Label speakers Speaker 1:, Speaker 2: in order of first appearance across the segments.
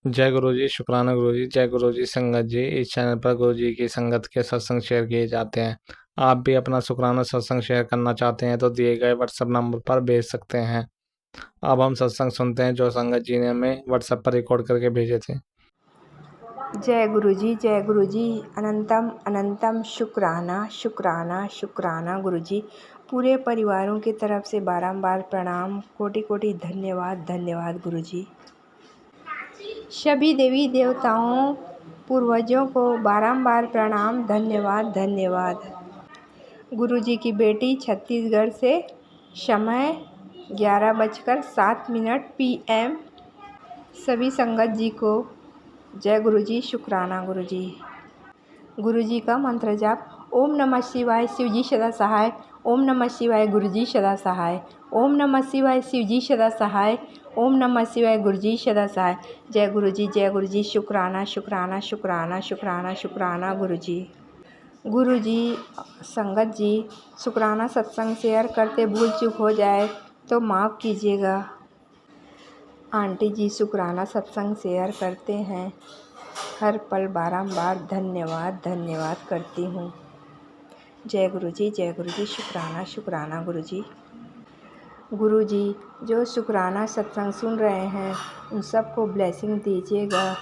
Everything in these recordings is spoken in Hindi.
Speaker 1: जय गुरु जी, शुक्राना गुरु जी। जय गुरु जी संगत जी। इस चैनल पर गुरु जी की संगत के सत्संग शेयर किए जाते हैं। आप भी अपना शुक्राना सत्संग शेयर करना चाहते हैं तो दिए गए व्हाट्सएप नंबर पर भेज सकते हैं। अब हम सत्संग सुनते हैं जो संगत जी ने हमें व्हाट्सएप पर रिकॉर्ड करके भेजे थे।
Speaker 2: जय गुरु जी, जय गुरु जी। अनंतम अनंतम शुक्राना शुक्राना शुक्राना गुरु जी। पूरे परिवारों की तरफ से बारंबार प्रणाम, कोटि कोटि धन्यवाद धन्यवाद गुरु जी। सभी देवी देवताओं पूर्वजों को बारंबार प्रणाम, धन्यवाद धन्यवाद। गुरु जी की बेटी छत्तीसगढ़ से, समय 11:07 PM। सभी संगत जी को जय गुरु जी, शुक्राना गुरु जी। गुरु जी का मंत्र जाप। ओम नमः शिवाय, शिव जी सदा सहाय। ओम नमः शिवाय, गुरु जी सदा सहाय। ओम नमः शिवाय, शिव जी सदा सहाय। ओम नमः शिवाय, गुरु जी सदा सहाय। जय गुरु जी, जय गुरु जी। शुक्राना शुक्राना शुक्राना शुक्राना शुक्राना गुरु जी। गुरु जी, संगत जी, शुक्राना सत्संग शेयर करते भूल चूक हो जाए तो माफ़ कीजिएगा। आंटी जी शुक्राना सत्संग शेयर करते हैं, हर पल बारंबार धन्यवाद धन्यवाद करती हूँ। जय गुरु जी, जय गुरु जी। शुक्राना शुक्राना गुरु जी। गुरु जी, जो शुक्राना सत्संग सुन रहे हैं उन सबको ब्लेसिंग दीजिएगा,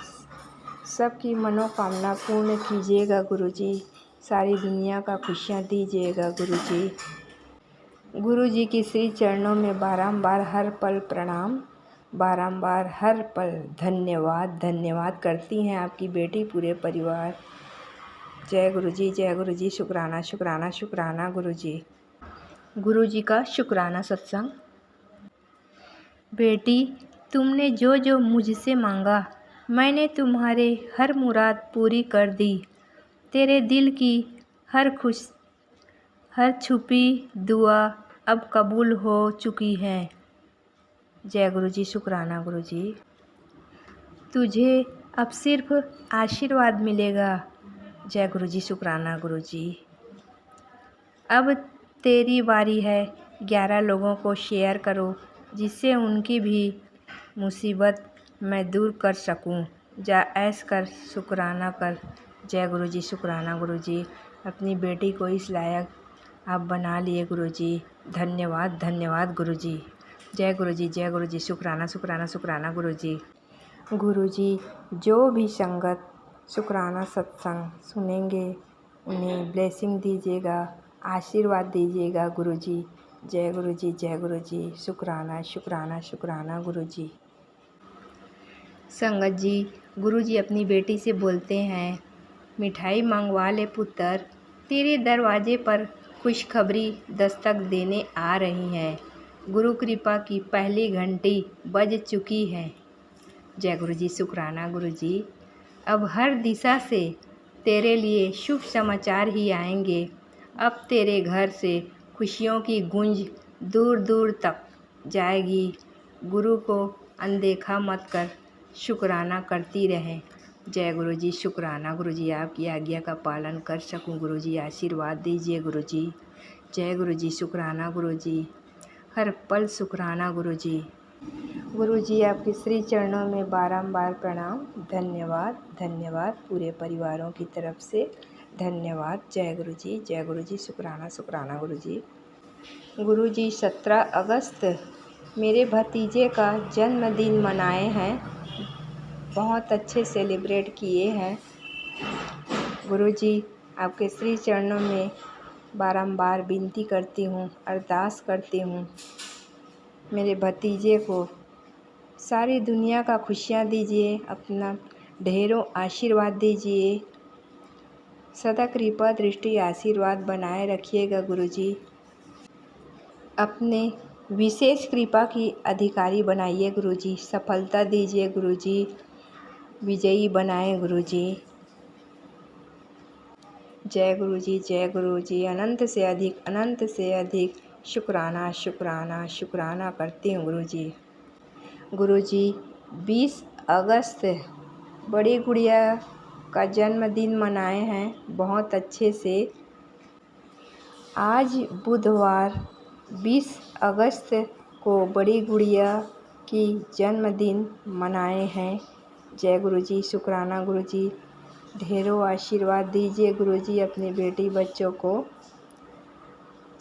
Speaker 2: सबकी मनोकामना पूर्ण कीजिएगा गुरु जी। सारी दुनिया का खुशियाँ दीजिएगा गुरु जी। गुरु जी की श्री चरणों में बारंबार हर पल प्रणाम, बारंबार हर पल धन्यवाद धन्यवाद करती हैं आपकी बेटी, पूरे परिवार। जय गुरु जी, जय गुरु जी। शुक्राना शुक्राना शुक्राना गुरु जी। गुरु जी का शुक्राना सत्संग। बेटी, तुमने जो जो मुझसे मांगा मैंने तुम्हारे हर मुराद पूरी कर दी। तेरे दिल की हर छुपी दुआ अब कबूल हो चुकी है। जय गुरु जी, शुक्राना गुरु जी। तुझे अब सिर्फ आशीर्वाद मिलेगा। जय गुरु जी, शुक्राना गुरु जी। अब तेरी बारी है, 11 लोगों को शेयर करो जिससे उनकी भी मुसीबत मैं दूर कर सकूं। जा ऐश कर, शुक्राना कर। जय गुरु जी, शुक्राना गुरु जी। अपनी बेटी को इस लायक आप बना लिए गुरु जी, धन्यवाद धन्यवाद गुरु जी। जय गुरु जी, जय गुरु जी। शुक्राना शुक्राना शुक्राना गुरु जी। गुरु जी, जो भी संगत शुक्राना सत्संग सुनेंगे उन्हें ब्लेसिंग दीजिएगा, आशीर्वाद दीजिएगा गुरु जी। जय गुरु जी, जय गुरु जी। शुक्राना शुक्राना शुक्राना गुरु जी। संगत जी, गुरु जी अपनी बेटी से बोलते हैं, मिठाई मंगवा ले पुत्र, तेरे दरवाजे पर खुशखबरी दस्तक देने आ रही है। गुरु कृपा की पहली घंटी बज चुकी है। जय गुरु जी, शुक्राना गुरु जी। अब हर दिशा से तेरे लिए शुभ समाचार ही आएंगे। अब तेरे घर से खुशियों की गूंज दूर दूर तक जाएगी। गुरु को अनदेखा मत कर, शुक्राना करती रहे। जय गुरु जी, शुक्राना गुरु जी। आपकी आज्ञा का पालन कर सकूं गुरु जी, आशीर्वाद दीजिए गुरु जी। जय गुरु जी, शुक्राना गुरु जी। हर पल शुक्राना गुरु जी। गुरु जी, आपके श्री चरणों में बारंबार प्रणाम, धन्यवाद धन्यवाद पूरे परिवारों की तरफ से धन्यवाद। जय गुरु जी, जय गुरु जी। शुक्राना शुक्राना गुरु जी। गुरु जी, 17 अगस्त मेरे भतीजे का जन्मदिन मनाए हैं, बहुत अच्छे सेलिब्रेट किए हैं। गुरु जी, आपके श्री चरणों में बारंबार विनती करती हूँ, अरदास करती हूँ, मेरे भतीजे को सारी दुनिया का खुशियाँ दीजिए, अपना ढेरों आशीर्वाद दीजिए, सदा कृपा दृष्टि आशीर्वाद बनाए रखिएगा गुरु जी। अपने विशेष कृपा की अधिकारी बनाइए गुरु जी, सफलता दीजिए गुरु जी, विजयी बनाए गुरु जी। जय गुरु जी, जय गुरु जी। अनंत से अधिक शुक्राना शुक्राना शुक्राना करती हूँ गुरु जी। गुरु जी, 20 अगस्त बड़ी गुड़िया का जन्मदिन मनाए हैं बहुत अच्छे से। आज बुधवार 20 अगस्त को बड़ी गुड़िया की जन्मदिन मनाए हैं। जय गुरुजी, शुक्राना गुरुजी। ढेरों आशीर्वाद दीजिए गुरुजी अपनी बेटी बच्चों को।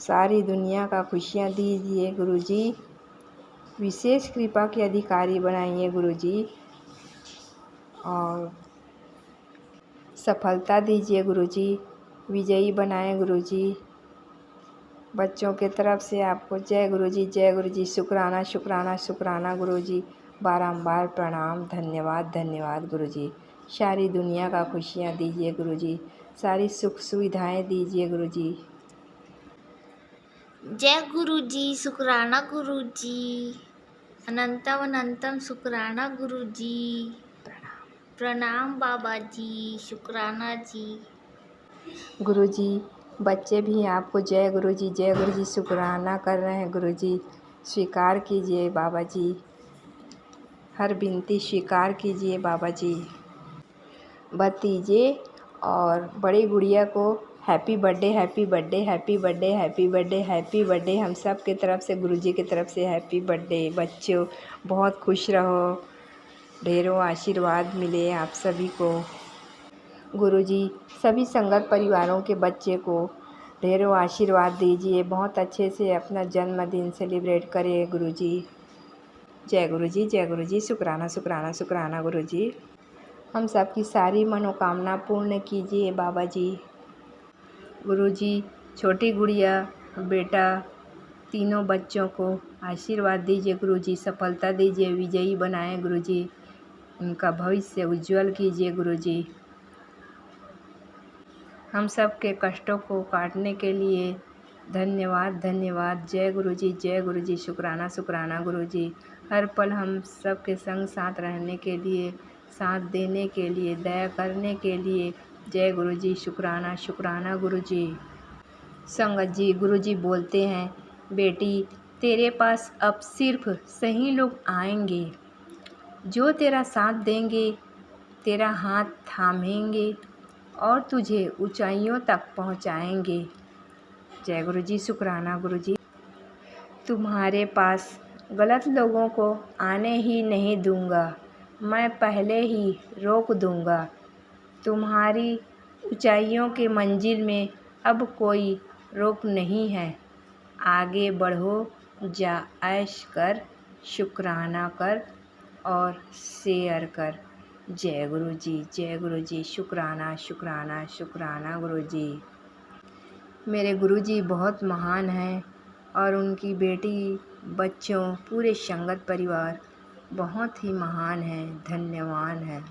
Speaker 2: सारी दुनिया का खुशियाँ दीजिए गुरुजी। विशेष कृपा के अधिकारी बनाइए गुरुजी और सफलता दीजिए गुरुजी। विजयी बनाएं गुरुजी। बच्चों के तरफ से आपको जय गुरुजी, शुक्राना शुक्राना शुक्राना गुरुजी। बारंबार प्रणाम, धन्यवाद धन्यवाद गुरुजी। सारी दुनिया का खुशियाँ दीजिए गुरुजी। सारी सुख सुविधाएं दीजिए गुरुजी।
Speaker 3: जय गुरुजी, शुक्राना गुरुजी। अनंतम अनंतम शुक्राना गुरुजी। प्रणाम बाबा जी, शुक्राना जी।
Speaker 2: गुरुजी, बच्चे भी आपको जय गुरुजी शुक्राना कर रहे हैं गुरुजी। स्वीकार कीजिए बाबा जी, हर विनती स्वीकार कीजिए बाबा जी। भतीजे और बड़ी गुड़िया को happy birthday happy birthday happy birthday happy birthday happy birthday. हम सब की तरफ से गुरुजी की तरफ से हैप्पी बर्थडे। बच्चों बहुत खुश रहो, ढेरों आशीर्वाद मिले आप सभी को। गुरुजी सभी संगत परिवारों के बच्चे को ढेरों आशीर्वाद दीजिए, बहुत अच्छे से अपना जन्मदिन सेलिब्रेट करे गुरुजी। जय गुरुजी, शुक्राना शुक्राना शुक्राना गुरुजी। हम सब की सारी मनोकामना पूर्ण कीजिए बाबा जी। गुरुजी छोटी गुड़िया बेटा तीनों बच्चों को आशीर्वाद दीजिए गुरुजी, सफलता दीजिए, विजयी बनाएं गुरुजी, उनका भविष्य उज्जवल कीजिए गुरुजी। हम सब के कष्टों को काटने के लिए धन्यवाद धन्यवाद। जय गुरुजी, शुक्राना शुक्राना गुरुजी। हर पल हम सब के संग साथ रहने के लिए, साथ देने के लिए, दया करने के लिए जय गुरुजी, शुक्राना शुक्राना गुरुजी। संगत जी गुरुजी बोलते हैं, बेटी तेरे पास अब सिर्फ सही लोग आएंगे जो तेरा साथ देंगे, तेरा हाथ थामेंगे और तुझे ऊंचाइयों तक पहुंचाएंगे। जय गुरुजी, शुक्राना गुरुजी। तुम्हारे पास गलत लोगों को आने ही नहीं दूंगा, मैं पहले ही रोक दूंगा। तुम्हारी ऊंचाइयों के मंजिल में अब कोई रोक नहीं है। आगे बढ़ो, जा ऐश कर, शुक्राना कर और शेयर कर। जय गुरुजी, शुक्राना शुक्राना शुक्राना गुरुजी। मेरे गुरुजी बहुत महान हैं और उनकी बेटी, बच्चों, पूरे संगत परिवार बहुत ही महान हैं, धन्यवान हैं।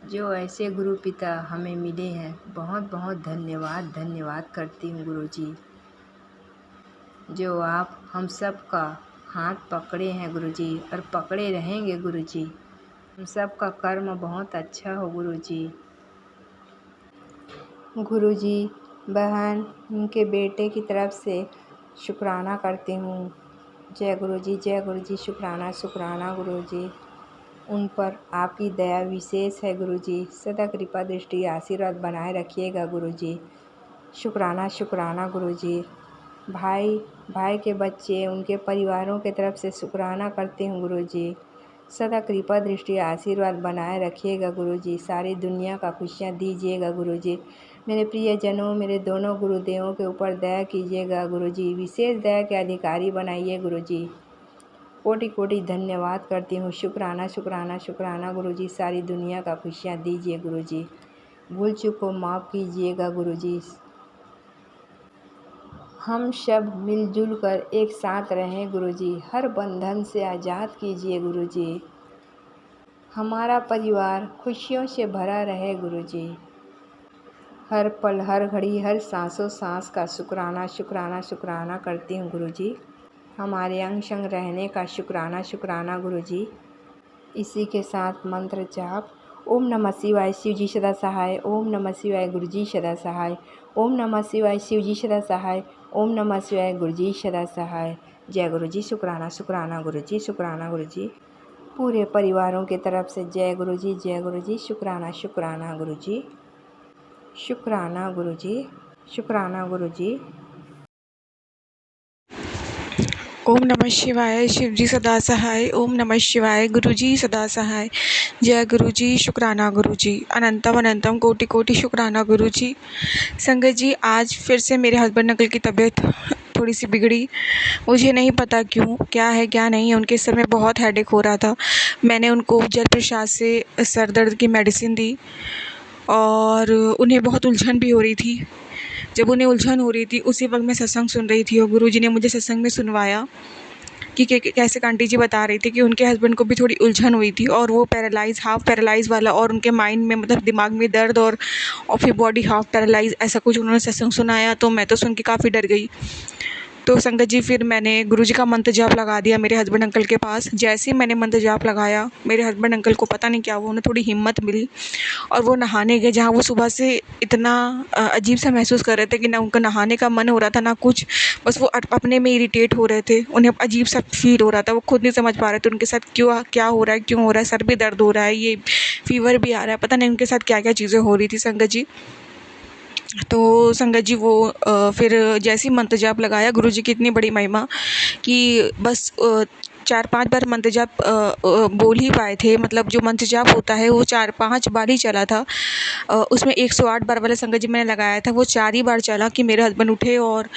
Speaker 2: जो ऐसे गुरु पिता हमें मिले हैं, बहुत बहुत धन्यवाद करती हूँ गुरुजी। जो आप हम सब का हाथ पकड़े हैं गुरुजी और पकड़े रहेंगे गुरुजी। हम सब का कर्म बहुत अच्छा हो गुरुजी। गुरुजी बहन उनके बेटे की तरफ से शुक्राना करती हूँ। जय गुरुजी, शुक्राना शुक्राना गुरुजी। उन पर आपकी दया विशेष है गुरुजी। सदा कृपा दृष्टि आशीर्वाद बनाए रखिएगा गुरुजी। शुक्राना शुक्राना गुरुजी। भाई के बच्चे उनके परिवारों के तरफ से शुक्राना करती हूँ गुरुजी। सदा कृपा दृष्टि आशीर्वाद बनाए रखिएगा गुरुजी। सारी दुनिया का खुशियाँ दीजिएगा गुरुजी। मेरे प्रियजनों, मेरे दोनों गुरुदेवों के ऊपर दया कीजिएगा गुरुजी। विशेष दया के अधिकारी बनाइए गुरुजी। कोटि कोटि धन्यवाद करती हूँ। शुक्राना शुक्राना शुक्राना गुरुजी। सारी दुनिया का खुशियाँ दीजिए गुरुजी। भूल चूक को माफ़ कीजिएगा गुरुजी। हम सब मिलजुल कर एक साथ रहें गुरुजी। हर बंधन से आज़ाद कीजिए गुरुजी। हमारा परिवार खुशियों से भरा रहे गुरुजी। हर पल, हर घड़ी, हर सांसों सांस का शुक्राना शुक्राना शुक्राना करती हूँ गुरुजी। हमारे अंग संग रहने का शुक्राना शुक्राना गुरुजी। इसी के साथ मंत्र जाप। ओम नमः शिवाय, शिव जी सदा सहाय। ओम नमः शिवाय, गुरुजी सदा सहाय। ओम नमः शिवाय, शिव जी सदा सहाय। ओम नमः शिवाय, गुरुजी सदा सहाय। जय गुरुजी, शुक्राना शुक्राना गुरुजी, शुक्राना गुरुजी। पूरे परिवारों की तरफ से जय गुरुजी, शुक्राना शुक्राना गुरुजी, शुक्राना गुरुजी, शुक्राना गुरुजी।
Speaker 4: ओम नमः शिवाय। शिव जी सदा सहाय। ओम नमः शिवाय। गुरु जी सदा सहाय। जय गुरु जी। शुक्राना गुरु जी। अनंतम अनंतम कोटि कोटि शुक्राना गुरु जी। संगत जी, आज फिर से मेरे हस्बैंड अंकल की तबीयत थोड़ी सी बिगड़ी। मुझे नहीं पता क्यों, क्या है क्या नहीं है। उनके सर में बहुत हेडेक हो रहा था। मैंने उनको जल प्रसाद से सर दर्द की मेडिसिन दी और उन्हें बहुत उलझन भी हो रही थी। जब उन्हें उलझन हो रही थी उसी वक्त मैं सत्संग सुन रही थी और गुरुजी ने मुझे सत्संग में सुनवाया कि कैसे आंटी जी बता रही थी कि उनके हस्बैंड को भी थोड़ी उलझन हुई थी और वो पैरालाइज, हाफ पैरालाइज वाला, और उनके माइंड में मतलब दिमाग में दर्द और फिर बॉडी हाफ पैरालाइज, ऐसा कुछ उन्होंने सत्संग सुनाया। तो मैं तो सुन के काफ़ी डर गई। तो संगत जी, फिर मैंने गुरुजी का मंत्र जाप लगा दिया मेरे हस्बैंड अंकल के पास। जैसे ही मैंने मंत्र जाप लगाया, मेरे हस्बैंड अंकल को पता नहीं क्या हुआ, उन्हें थोड़ी हिम्मत मिली और वो नहाने गए, जहाँ वो सुबह से इतना अजीब सा महसूस कर रहे थे कि ना उनका नहाने का मन हो रहा था ना कुछ, बस वो अपने में इरिटेट हो रहे थे। उन्हें अजीब सा फील हो रहा था, वो खुद नहीं समझ पा रहे थे उनके साथ क्यों क्या हो रहा है, क्यों हो रहा है। सर भी दर्द हो रहा है, ये फीवर भी आ रहा है, पता नहीं उनके साथ क्या क्या चीज़ें हो रही थी संगत जी। तो संगत जी, वो फिर जैसे ही मंत्र जाप लगाया, गुरुजी की इतनी बड़ी महिमा कि बस 4-5 बार मंत्र जाप बोल ही पाए थे। मतलब जो मंत्र जाप होता है वो 4-5 बार ही चला था। उसमें 108 बार वाला संगत जी मैंने लगाया था, वो 4 ही बार चला कि मेरे हस्बैंड उठे और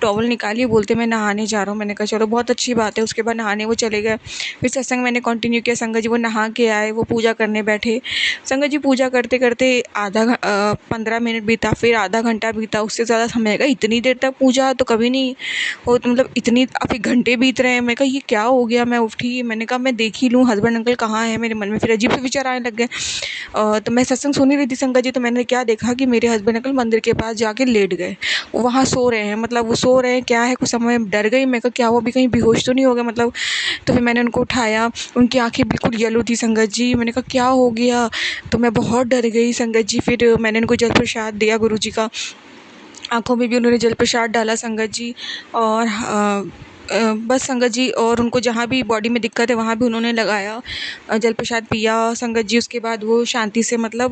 Speaker 4: टॉवल निकालिए, बोलते मैं नहाने जा रहा हूँ। मैंने कहा चलो बहुत अच्छी बात है। उसके बाद नहाने वो चले गए। फिर सत्संग मैंने कंटिन्यू किया। संगत जी वो नहा के आए, वो पूजा करने बैठे। संगत जी पूजा करते करते 15 मिनट बीता, फिर आधा घंटा बीता, उससे ज़्यादा समय का। इतनी देर तक पूजा तो कभी नहीं हो, तो मतलब इतनी फिर घंटे बीत रहे हैं। मैं कहा ये क्या हो गया। मैं उठी, मैंने कहा मैं देख ही लूँ हस्बैंड अंकल कहाँ है। मेरे मन में फिर अजीब से विचार आने लग गए। तो मैं सत्संग सुन ही रही थी संगत जी, तो मैंने क्या देखा कि मेरे हस्बैंड अंकल मंदिर के पास जाके लेट गए। वहाँ सो रहे हैं, मतलब वो सो रहे हैं, क्या है कुछ समय डर गई। मैं कहा क्या वो अभी कहीं बेहोश तो नहीं हो गए मतलब। तो फिर मैंने उनको उठाया, उनकी आंखें बिल्कुल येलो थी संगत जी। मैंने कहा क्या हो गया, तो मैं बहुत डर गई संगत जी। फिर मैंने उनको जल प्रसाद दिया गुरुजी का, आँखों में भी उन्होंने जल प्रसाद डाला संगत जी। और बस संगत जी, और उनको जहाँ भी बॉडी में दिक्कत है वहाँ भी उन्होंने लगाया, जल प्रसाद पिया संगत जी। उसके बाद वो शांति से मतलब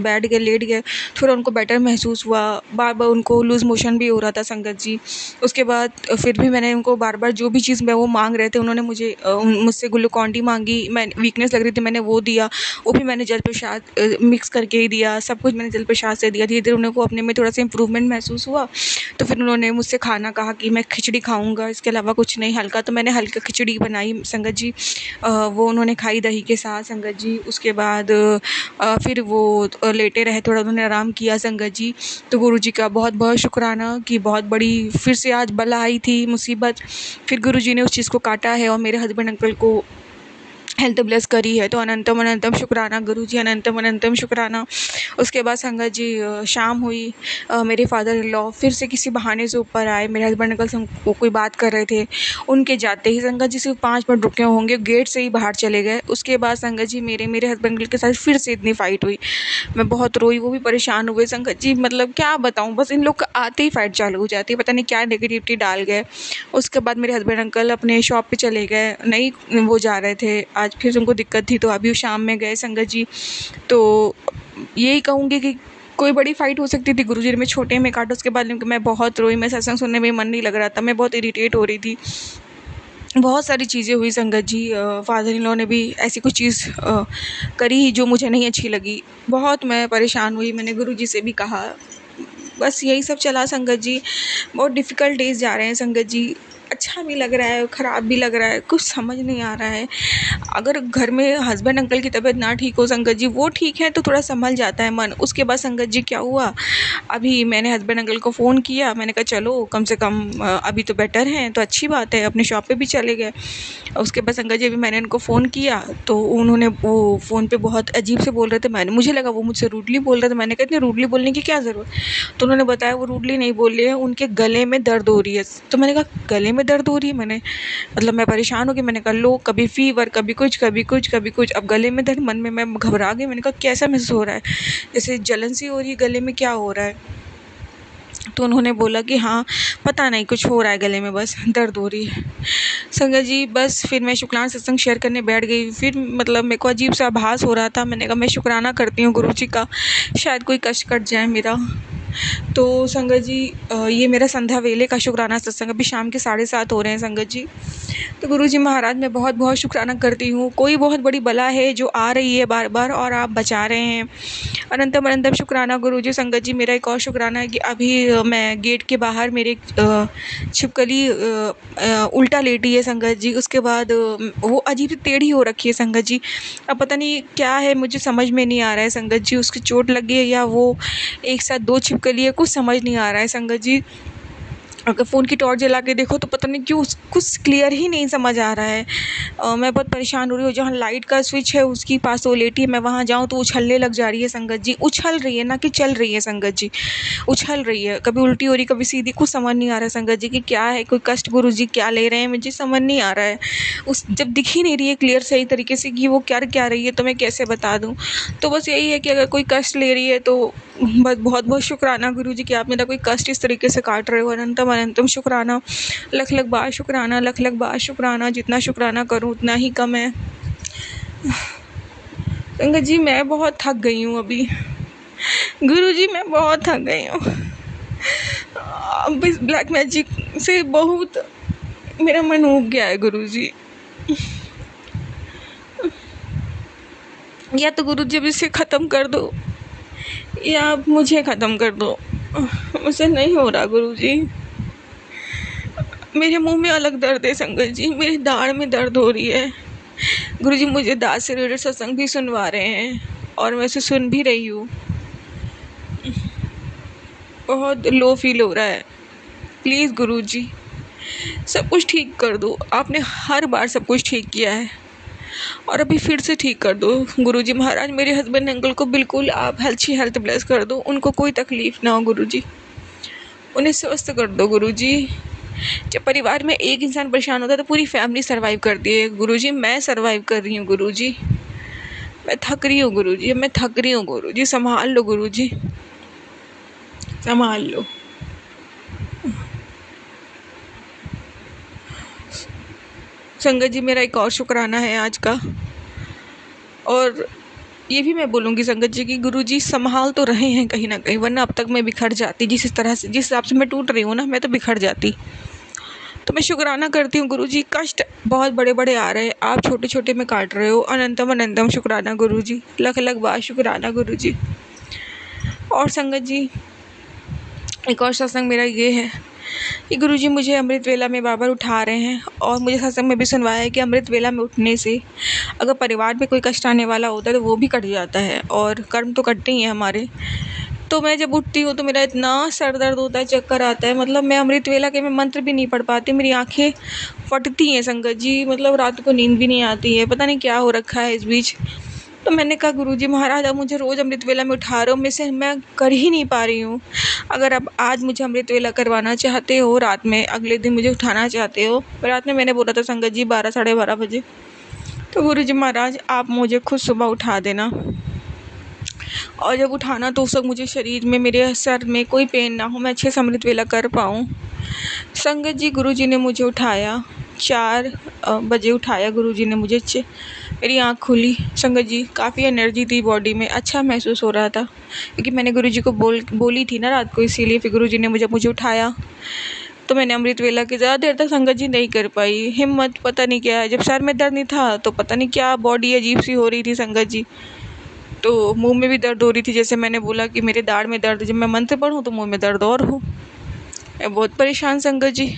Speaker 4: बैठ गए, लेट गए। थोड़ा उनको बेटर महसूस हुआ। बार बार उनको लूज़ मोशन भी हो रहा था संगत जी। उसके बाद फिर भी मैंने उनको बार बार जो भी चीज़ मैं वो मांग रहे थे, उन्होंने मुझसे ग्लूकॉन डी मांगी। मैं वीकनेस लग रही थी, मैंने वो दिया। वो भी मैंने जल प्रसाद मिक्स करके ही दिया। सब कुछ मैंने जल प्रसाद से दिया। धीरे धीरे उनको अपने में थोड़ा सा इंप्रूवमेंट महसूस हुआ। तो फिर उन्होंने मुझसे खाना कहा कि मैं खिचड़ी खाऊंगा, इसके अलावा कुछ नहीं, हल्का। तो मैंने हल्का खिचड़ी बनाई संगत जी, वो उन्होंने खाई दही के साथ संगत जी। उसके बाद फिर वो लेटे रहे, थोड़ा उन्होंने आराम किया संगत जी। तो गुरुजी का बहुत बहुत शुक्राना कि बहुत बड़ी फिर से आज बला आई थी मुसीबत, फिर गुरुजी ने उस चीज़ को काटा है और मेरे हस्बैंड अंकल को हेल्थ ब्लेस करी है। तो अनंतम अनंतम शुक्राना गुरुजी, अनंतम अनंतम शुक्राना। उसके बाद संगत जी शाम हुई, मेरे फादर इन लॉ फिर से किसी बहाने से ऊपर आए। मेरे हस्बैंड अंकल से वो कोई बात कर रहे थे। उनके जाते ही संगत जी सिर्फ 5 मिनट रुके होंगे, गेट से ही बाहर चले गए। उसके बाद संगत जी मेरे हस्बैंड अंकल के साथ फिर से इतनी फ़ाइट हुई। मैं बहुत रोई, वो भी परेशान हुए संगत जी। मतलब क्या बताऊँ, बस इन लोग का आते ही फ़ाइट चालू हो जाती है, पता नहीं क्या नेगेटिविटी डाल गए। उसके बाद मेरे हस्बैंड अंकल अपने शॉप पे चले गए, नहीं वो जा रहे थे आज, फिर उनको दिक्कत थी तो अभी वो शाम में गए संगत जी। तो यही कहूँगी कि कोई बड़ी फ़ाइट हो सकती थी गुरुजी में, छोटे में काटा। उसके बाद मैं बहुत रोई, मैं सत्संग सुनने में मन नहीं लग रहा था, मैं बहुत इरिटेट हो रही थी। बहुत सारी चीज़ें हुई संगत जी। फादर इन लॉ ने भी ऐसी कुछ चीज़ करी जो मुझे नहीं अच्छी लगी। बहुत मैं परेशान हुई, मैंने गुरुजी से भी कहा। बस यही सब चला संगत जी। बहुत डिफ़िकल्ट डेज़ जा रहे हैं संगत जी। अच्छा भी लग रहा है, ख़राब भी लग रहा है, कुछ समझ नहीं आ रहा है। अगर घर में हस्बैंड अंकल की तबीयत ना ठीक हो संगत जी, वो ठीक है तो थोड़ा संभल जाता है मन। उसके बाद संगत जी क्या हुआ, अभी मैंने हस्बैंड अंकल को फ़ोन किया। मैंने कहा चलो कम से कम अभी तो बेटर हैं, तो अच्छी बात है। अपने शॉप पे भी चले गए। उसके बाद संगत जी अभी मैंने उनको फ़ोन किया तो उन्होंने वो फ़ोन पे बहुत अजीब से बोल रहे थे। मुझे लगा वो मुझसे रूडली बोल रहे थे। मैंने कहा इतनी रूडली बोलने की क्या ज़रूरत। तो उन्होंने बताया वो रूडली नहीं बोल रहे हैं, उनके गले में दर्द हो रही है। तो मैंने कहा गले में दर्द हो रही है, मतलब मैं परेशान हो गई। मैंने कहा लो, कभी फ़ीवर, कभी कुछ कभी कुछ कभी कुछ, अब गले में दर्द। मन में मैं घबरा गई। मैंने कहा कैसा महसूस हो रहा है, जैसे जलन सी हो रही है गले में, क्या हो रहा है। तो उन्होंने बोला कि हाँ पता नहीं कुछ हो रहा है गले में, बस दर्द हो रही है संगत जी। बस फिर मैं शुक्राना सत्संग शेयर करने बैठ गई। फिर मतलब मेरे को अजीब सा आभास हो रहा था। मैंने कहा मैं शुक्राना करती हूँ गुरुजी का, शायद कोई कष्ट कट जाए मेरा। तो संगत जी ये मेरा संध्या वेले का शुक्राना सत्संग, अभी शाम के 7:30 हो रहे हैं संगत जी। तो गुरु जी महाराज मैं बहुत बहुत शुक्राना करती हूँ। कोई बहुत बड़ी बला है जो आ रही है बार बार और आप बचा रहे हैं। अनंतम अनंतम शुक्राना गुरु जी। संगत जी मेरा एक और शुक्राना है कि अभी मैं गेट के बाहर मेरे छिपकली उल्टा लेटी है संगत जी। उसके बाद वो अजीब सी टेढ़ी हो रखी है संगत जी। अब पता नहीं क्या है, मुझे समझ में नहीं आ रहा है संगत जी, उसकी चोट लगी है या वो एक साथ 2 छिपकली है, कुछ समझ नहीं आ रहा है संगत जी। अगर फ़ोन की टॉर्च जला के देखो तो पता नहीं क्यों कुछ क्लियर ही नहीं समझ आ रहा है। मैं बहुत परेशान हो रही हूँ। जहाँ लाइट का स्विच है उसके पास वो लेटी है, मैं वहाँ जाऊँ तो उछलने लग जा रही है संगत जी। उछल रही है, ना कि चल रही है संगत जी, उछल रही है, कभी उल्टी हो रही कभी सीधी। कुछ समझ नहीं आ रहा है संगत जी कि क्या है, कोई कष्ट गुरु जी क्या ले रहे हैं, मुझे समझ नहीं आ रहा है। उस जब दिख ही नहीं रही है क्लियर सही तरीके से कि वो कर क्या रही है तो मैं कैसे बता दूँ। तो बस यही है कि अगर कोई कष्ट ले रही है तो बस बहुत बहुत शुक्राना गुरु जी कि आप मेरा कोई कष्ट इस तरीके से काट रहे हो। अनंतम अनंतम शुक्राना, लख लख बार शुक्राना, लख लख बार शुक्राना। जितना शुक्राना करूँ उतना ही कम है। संगत जी मैं बहुत थक गई हूँ अभी, गुरु जी मैं बहुत थक गई हूँ। अब इस ब्लैक मैजिक से बहुत मेरा मन उब गया है गुरु जी। या तो गुरु जी अब इसे ख़त्म कर दो या आप मुझे ख़त्म कर दो। मुझसे नहीं हो रहा गुरु जी। मेरे मुंह में अलग दर्द है संगत जी, मेरी दाढ़ में दर्द हो रही है। गुरु जी मुझे दाढ़ से रिलेटेड सत्संग भी सुनवा रहे हैं और मैं इसे सुन भी रही हूँ। बहुत लो फील हो रहा है। प्लीज़ गुरु जी सब कुछ ठीक कर दो। आपने हर बार सब कुछ ठीक किया है और अभी फिर से ठीक कर दो गुरुजी महाराज। मेरे हस्बैंड अंकल को बिल्कुल आप अच्छी हेल्थ ब्लेस कर दो, उनको कोई तकलीफ़ ना हो गुरुजी, उन्हें स्वस्थ कर दो गुरुजी। जब परिवार में एक इंसान परेशान होता है तो पूरी फैमिली सर्वाइव करती है गुरुजी। मैं सर्वाइव कर रही हूँ गुरुजी, मैं थक रही हूँ गुरुजी, मैं थक रही हूँ गुरुजी। संभाल लो गुरुजी, संभाल लो। संगत जी मेरा एक और शुक्राना है आज का, और ये भी मैं बोलूँगी संगत जी की गुरुजी संभाल तो रहे हैं कहीं ना कहीं, वरना अब तक मैं बिखर जाती। जिस तरह से जिस हिसाब से मैं टूट रही हूँ ना, मैं तो बिखर जाती। तो मैं शुक्राना करती हूँ गुरुजी। कष्ट बहुत बड़े बड़े आ रहे हैं, आप छोटे छोटे में काट रहे हो। अनंतम अनंतम शुक्राना गुरुजी, लख लख बार शुक्राना गुरुजी। और संगत जी एक और सत्संग मेरा ये है कि गुरुजी मुझे अमृत वेला में बाबर उठा रहे हैं, और मुझे सत्संग में भी सुनवाया है कि अमृत वेला में उठने से अगर परिवार में कोई कष्ट आने वाला होता है तो वो भी कट जाता है, और कर्म तो कटते ही हैं हमारे। तो मैं जब उठती हूँ तो मेरा इतना सर दर्द होता है, चक्कर आता है। मतलब मैं अमृत वेला के मैं मंत्र भी नहीं पढ़ पाती, मेरी आंखें फटती हैं संगत जी। मतलब रात को नींद भी नहीं आती है, पता नहीं क्या हो रखा है इस बीच। तो मैंने कहा गुरुजी महाराज अब मुझे रोज़ अमृत वेला में उठा रहे हो, मैं कर ही नहीं पा रही हूँ। अगर अब आज मुझे अमृत वेला करवाना चाहते हो रात में, अगले दिन मुझे उठाना चाहते हो, रात में मैंने बोला था संगत जी 12 साढ़े 12 बजे, तो गुरुजी महाराज आप मुझे खुद सुबह उठा देना। और जब उठाना तो उस वक्त मुझे शरीर में, मेरे सर में कोई पेन ना हो, मैं अच्छे से अमृत वेला कर पाऊँ। संगत जी गुरुजी ने मुझे उठाया, 4 बजे उठाया गुरुजी ने मुझे। मेरी आँख खुली संगत जी, काफ़ी एनर्जी थी बॉडी में, अच्छा महसूस हो रहा था, क्योंकि मैंने गुरुजी को बोली थी ना रात को, इसीलिए फिर गुरुजी ने मुझे उठाया। तो मैंने अमृत वेला की ज़्यादा देर तक संगत जी नहीं कर पाई, हिम्मत पता नहीं क्या है। जब सर में दर्द नहीं था तो पता नहीं क्या बॉडी अजीब सी हो रही थी संगत जी। तो मुंह में भी दर्द हो रही थी, जैसे मैंने बोला कि मेरे दाढ़ में दर्द, जब मैं मंत्र पढ़ूँ तो मुंह में दर्द और हो। मैं बहुत परेशान संगत जी।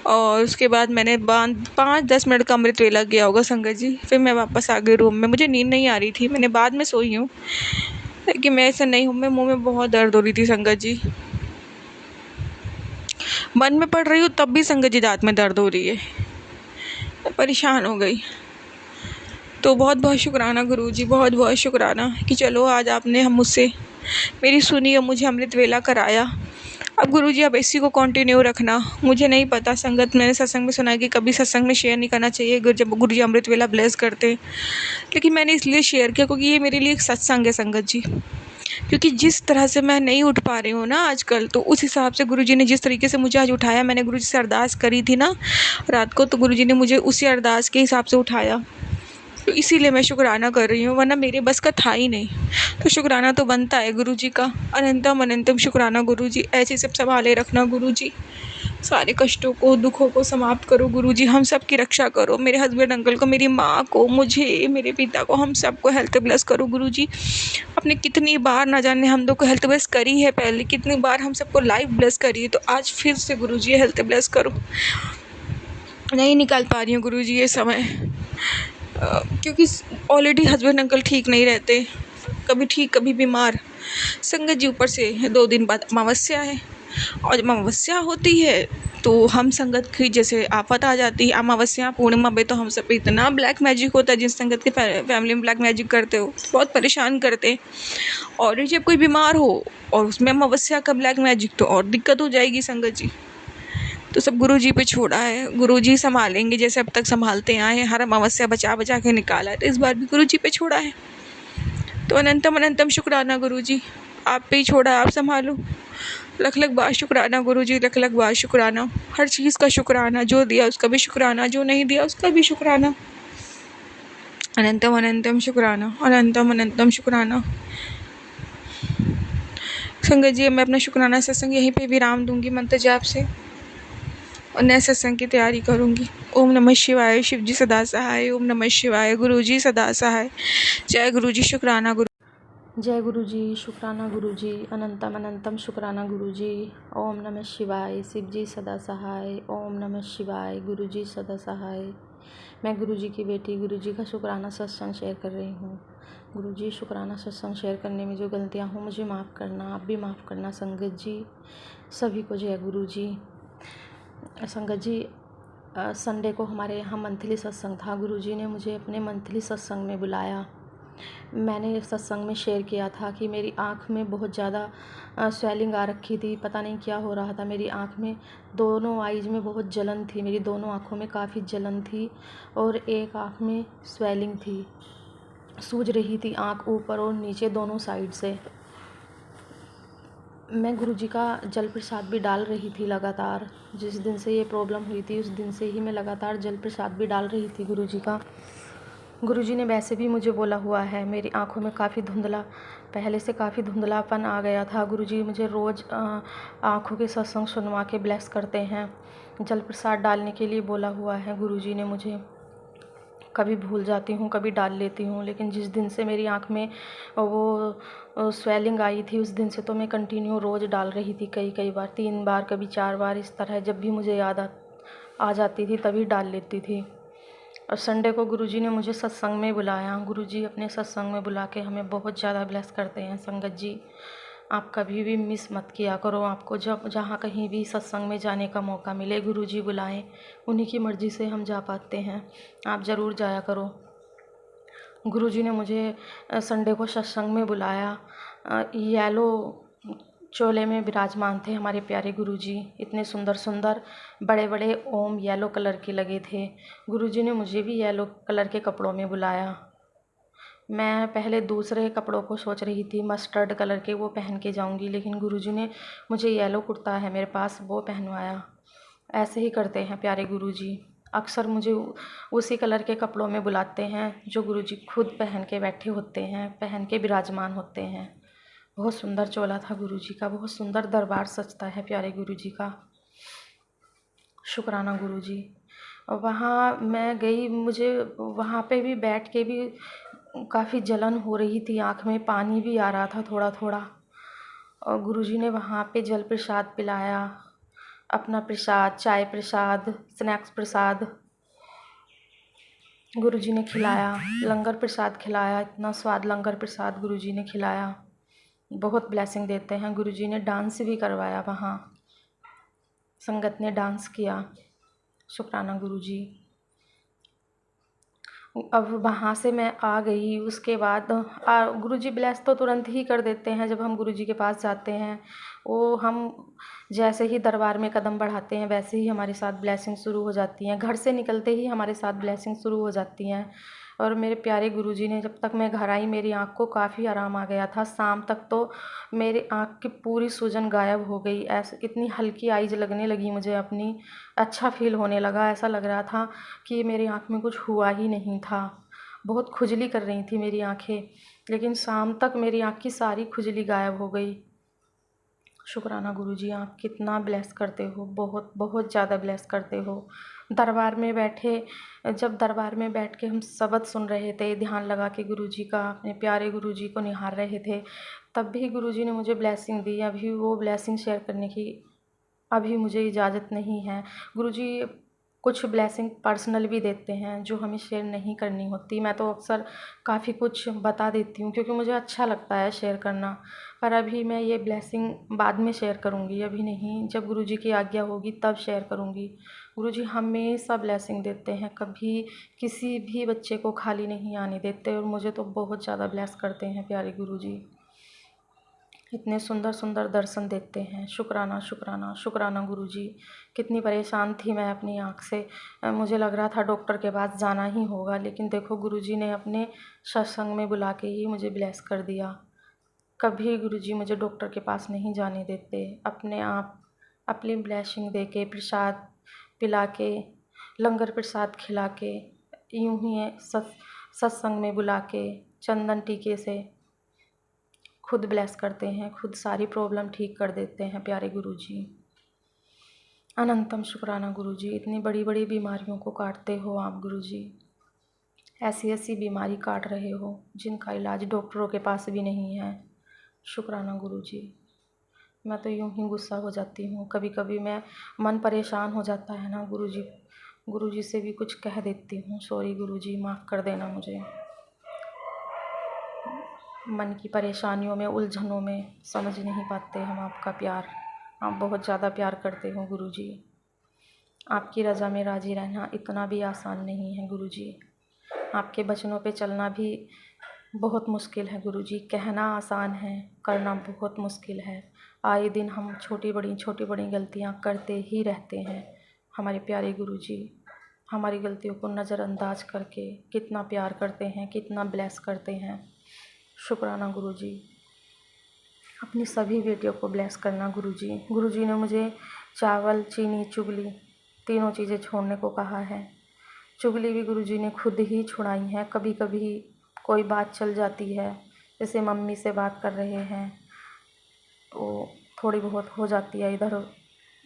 Speaker 4: और उसके बाद मैंने 5-10 मिनट का अमृत वेला किया होगा संगत जी, फिर मैं वापस आ गई रूम में। मुझे नींद नहीं आ रही थी, मैंने बाद में सोई हूँ, लेकिन मैं ऐसा नहीं हूँ। मैं मुँह में बहुत दर्द हो रही थी संगत जी, मन में पढ़ रही हूँ तब भी संगत जी दांत में दर्द हो रही है। मैं परेशान हो गई। तो बहुत बहुत शुक्राना गुरुजी, बहुत बहुत शुक्राना कि चलो आज आपने हम मुझसे मेरी सुनी और मुझे अमृत वेला कराया। अब गुरुजी अब इसी को कंटिन्यू रखना। मुझे नहीं पता संगत, मैंने सत्संग में सुना है कि कभी सत्संग में शेयर नहीं करना चाहिए जब गुरुजी अमृत वेला ब्लेस करते, लेकिन मैंने इसलिए शेयर किया क्योंकि ये मेरे लिए एक सत्संग है संगत जी। क्योंकि जिस तरह से मैं नहीं उठ पा रही हूँ ना आजकल, तो उस हिसाब से गुरुजी ने जिस तरीके से मुझे आज उठाया, मैंने गुरुजी से अरदास करी थी ना रात को, तो गुरुजी ने मुझे उसी अरदास के हिसाब से उठाया। तो इसीलिए मैं शुक्राना कर रही हूँ, वरना मेरे बस का था ही नहीं। तो शुक्राना तो बनता है गुरुजी का। अनंतम अनंतम शुक्राना गुरुजी, ऐसे सब संभाले रखना गुरुजी। सारे कष्टों को, दुखों को समाप्त करो गुरुजी, हम सब की रक्षा करो। मेरे हस्बैंड अंकल को, मेरी माँ को, मुझे, मेरे पिता को, हम सबको हेल्थ ब्लेस करो गुरुजी। आपने कितनी बार ना जाने हम लोग को हेल्थ ब्लेस करी है, पहले कितनी बार हम सबको लाइफ ब्लेस करी है, तो आज फिर से गुरुजी हेल्थ ब्लेस करो। नहीं निकाल पा रही हूँ गुरुजी ये समय, क्योंकि ऑलरेडी हस्बैंड अंकल ठीक नहीं रहते, कभी ठीक कभी बीमार। संगत जी ऊपर से 2 दिन बाद अमावस्या है, और जब अमावस्या होती है तो हम संगत की जैसे आफत आ जाती है। अमावस्या पूर्णिमा पे तो हम सब पे इतना ब्लैक मैजिक होता है, जिस संगत के फैमिली में ब्लैक मैजिक करते हो तो बहुत परेशान करते हैं। और जब कोई बीमार हो और उसमें अमावस्या का ब्लैक मैजिक, तो और दिक्कत हो जाएगी संगत जी। तो सब गुरु जी पे छोड़ा है, गुरु जी संभालेंगे जैसे अब तक संभालते आए हैं। हर अमावस्या बचा बचा के निकाला है, तो इस बार भी गुरु जी पे छोड़ा है। तो अनंतम अनंतम शुक्राना गुरु जी, आप पे ही छोड़ा, आप संभालो। लख लख बार शुक्राना गुरु जी, लख लख बार शुक्राना। हर चीज़ का शुक्राना, जो दिया उसका भी शुक्राना, जो नहीं दिया उसका भी शुक्राना। अनंतम अनंतम शुक्राना, अनंतम अनंतम शुक्राना। संगत जी, मैं अपना शुक्राना सत्संग यहीं पे विराम दूंगी मंत्र जाप से, और नए सत्संग की तैयारी करूंगी। ओम नमः शिवाय, शिव जी सदा सहाय। ओम नमः शिवाय, गुरु जी सदा सहाय। जय गुरु जी, शुक्राना गुरु।
Speaker 2: जय गुरु जी, शुक्राना गुरु जी, अनंतम अनंतम शुक्राना गुरु जी। ओम नमः शिवाय, शिव जी सदा सहाय। ओम नमः शिवाय, गुरु जी सदा सहाय। मैं गुरु जी की बेटी गुरु जी का शुक्राना सत्संग शेयर कर रही हूँ। गुरु जी, शुक्राना सत्संग शेयर करने में जो गलतियाँ हों मुझे माफ़ करना, आप भी माफ़ करना संगत जी, सभी को जय गुरु जी। संगत जी, संडे को हमारे यहाँ मंथली सत्संग था। गुरु जी ने मुझे अपने मंथली सत्संग में बुलाया। मैंने सत्संग में शेयर किया था कि मेरी आँख में बहुत ज़्यादा स्वेलिंग आ रखी थी, पता नहीं क्या हो रहा था। मेरी आँख में, दोनों आईज में बहुत जलन थी, मेरी दोनों आँखों में काफ़ी जलन थी, और एक आँख में स्वेलिंग थी, सूज रही थी आँख ऊपर और नीचे दोनों साइड से। मैं गुरु जी का जल प्रसाद भी डाल रही थी लगातार। जिस दिन से ये प्रॉब्लम हुई थी उस दिन से ही मैं लगातार जल प्रसाद भी डाल रही थी गुरु जी का। गुरु जी ने वैसे भी मुझे बोला हुआ है, मेरी आँखों में काफ़ी धुंधला, पहले से काफ़ी धुंधलापन आ गया था। गुरु जी मुझे रोज़ आँखों के सत्संग सुनवा के ब्लेस करते हैं। जल प्रसाद डालने के लिए बोला हुआ है गुरु जी ने मुझे। कभी भूल जाती हूँ, कभी डाल लेती हूँ, लेकिन जिस दिन से मेरी आँख में वो स्वेलिंग आई थी उस दिन से तो मैं कंटिन्यू रोज़ डाल रही थी, कई बार, 3 बार, कभी 4 बार, इस तरह जब भी मुझे याद आ जाती थी तभी डाल लेती थी। और संडे को गुरुजी ने मुझे सत्संग में बुलाया। गुरुजी अपने सत्संग में बुला के हमें बहुत ज़्यादा ब्लेस करते हैं। संगत जी, आप कभी भी मिस मत किया करो। आपको जब जहाँ कहीं भी सत्संग में जाने का मौका मिले, गुरुजी बुलाएं, उन्हीं की मर्ज़ी से हम जा पाते हैं। आप ज़रूर जाया करो। गुरुजी ने मुझे संडे को सत्संग में बुलाया। येलो चोले में विराजमान थे हमारे प्यारे गुरुजी। इतने सुंदर सुंदर बड़े बड़े ओम येलो कलर के लगे थे। गुरुजी ने मुझे भी येलो कलर के कपड़ों में बुलाया। मैं पहले दूसरे कपड़ों को सोच रही थी, मस्टर्ड कलर के, वो पहन के जाऊंगी, लेकिन गुरुजी ने मुझे येलो कुर्ता है मेरे पास, वो पहनवाया। ऐसे ही करते हैं प्यारे गुरुजी, अक्सर मुझे उसी कलर के कपड़ों में बुलाते हैं जो गुरुजी खुद पहन के बैठे होते हैं, पहन के विराजमान होते हैं। बहुत सुंदर चोला था गुरुजी का, बहुत सुंदर दरबार सजता है प्यारे गुरुजी का। शुक्राना गुरुजी। और वहाँ मैं गई, मुझे वहाँ पे भी बैठ के भी काफ़ी जलन हो रही थी, आँख में पानी भी आ रहा था थोड़ा थोड़ा। और गुरुजी ने वहाँ पे जल प्रसाद पिलाया, अपना प्रसाद, चाय प्रसाद, स्नैक्स प्रसाद गुरुजी ने खिलाया, लंगर प्रसाद खिलाया। इतना स्वाद लंगर प्रसाद गुरुजी ने खिलाया, बहुत ब्लेसिंग देते हैं। गुरुजी ने डांस भी करवाया, वहाँ संगत ने डांस किया। शुक्राना गुरुजी। अब वहाँ से मैं आ गई, उसके बाद गुरुजी ब्लेस तो तुरंत ही कर देते हैं जब हम गुरुजी के पास जाते हैं। वो हम जैसे ही दरबार में कदम बढ़ाते हैं वैसे ही हमारे साथ ब्लेसिंग शुरू हो जाती हैं, घर से निकलते ही हमारे साथ ब्लेसिंग शुरू हो जाती हैं। और मेरे प्यारे गुरुजी ने, जब तक मैं घर आई मेरी आँख को काफ़ी आराम आ गया था। शाम तक तो मेरी आँख की पूरी सूजन गायब हो गई, ऐसे इतनी हल्की आइज लगने लगी मुझे अपनी, अच्छा फील होने लगा। ऐसा लग रहा था कि मेरी आँख में कुछ हुआ ही नहीं था।
Speaker 5: बहुत खुजली कर रही थी मेरी आँखें, लेकिन शाम तक मेरी आँख की सारी खुजली गायब हो गई। शुक्राना गुरुजी, आप कितना ब्लेस करते हो, बहुत बहुत ज़्यादा ब्लेस करते हो। दरबार में बैठे, जब दरबार में बैठ के हम सबद सुन रहे थे, ध्यान लगा के गुरुजी का, अपने प्यारे गुरुजी को निहार रहे थे, तब भी गुरुजी ने मुझे ब्लेसिंग दी। अभी वो ब्लेसिंग शेयर करने की अभी मुझे इजाज़त नहीं है। गुरुजी कुछ ब्लेसिंग पर्सनल भी देते हैं जो हमें शेयर नहीं करनी होती। मैं तो अक्सर काफ़ी कुछ बता देती हूँ क्योंकि मुझे अच्छा लगता है शेयर करना, पर अभी मैं ये ब्लेसिंग बाद में शेयर करूँगी, अभी नहीं। जब गुरुजी की आज्ञा होगी तब शेयर करूँगी। गुरुजी हमेशा ब्लेसिंग देते हैं, कभी किसी भी बच्चे को खाली नहीं आने देते, और मुझे तो बहुत ज़्यादा ब्लेस करते हैं प्यारे गुरुजी। इतने सुंदर सुंदर दर्शन देते हैं। शुक्राना शुक्राना शुक्राना गुरुजी। कितनी परेशान थी मैं अपनी आँख से, मुझे लग रहा था डॉक्टर के पास जाना ही होगा, लेकिन देखो गुरुजी ने अपने सत्संग में बुला के ही मुझे ब्लेस कर दिया। कभी गुरुजी मुझे डॉक्टर के पास नहीं जाने देते, अपने आप अपनी ब्लेसिंग दे के, प्रसाद पिला के, लंगर प्रसाद खिला के, यूं ही सत्संग में बुला के, चंदन टीके से खुद ब्लेस करते हैं, खुद सारी प्रॉब्लम ठीक कर देते हैं प्यारे गुरुजी। अनंतम शुक्राना गुरुजी। इतनी बड़ी बड़ी बीमारियों को काटते हो आप गुरुजी, ऐसी ऐसी बीमारी काट रहे हो जिनका इलाज डॉक्टरों के पास भी नहीं है। शुक्राना गुरुजी। मैं तो यूं ही गुस्सा हो जाती हूँ, कभी कभी मैं मन परेशान हो जाता है ना गुरुजी, गुरुजी से भी कुछ कह देती हूँ, सॉरी गुरुजी, माफ़ कर देना मुझे। मन की परेशानियों में, उलझनों में समझ नहीं पाते हम आपका प्यार। आप बहुत ज़्यादा प्यार करते हो गुरुजी। आपकी रज़ा में राज़ी रहना इतना भी आसान नहीं है गुरुजी। आपके वचनों पे चलना भी बहुत मुश्किल है गुरुजी। कहना आसान है, करना बहुत मुश्किल है। आए दिन हम छोटी बड़ी गलतियाँ करते ही रहते हैं। हमारे प्यारे गुरुजी हमारी गलतियों को नज़रअंदाज करके कितना प्यार करते हैं, कितना ब्लेस करते हैं। शुक्राना गुरुजी। अपनी सभी बेटियों को ब्लेस करना गुरुजी। गुरुजी ने मुझे चावल, चीनी, चुगली तीनों चीज़ें छोड़ने को कहा है। चुगली भी गुरुजी ने खुद ही छुड़ाई है। कभी कभी कोई बात चल जाती है, जैसे मम्मी से बात कर रहे हैं तो थोड़ी बहुत हो जाती है, इधर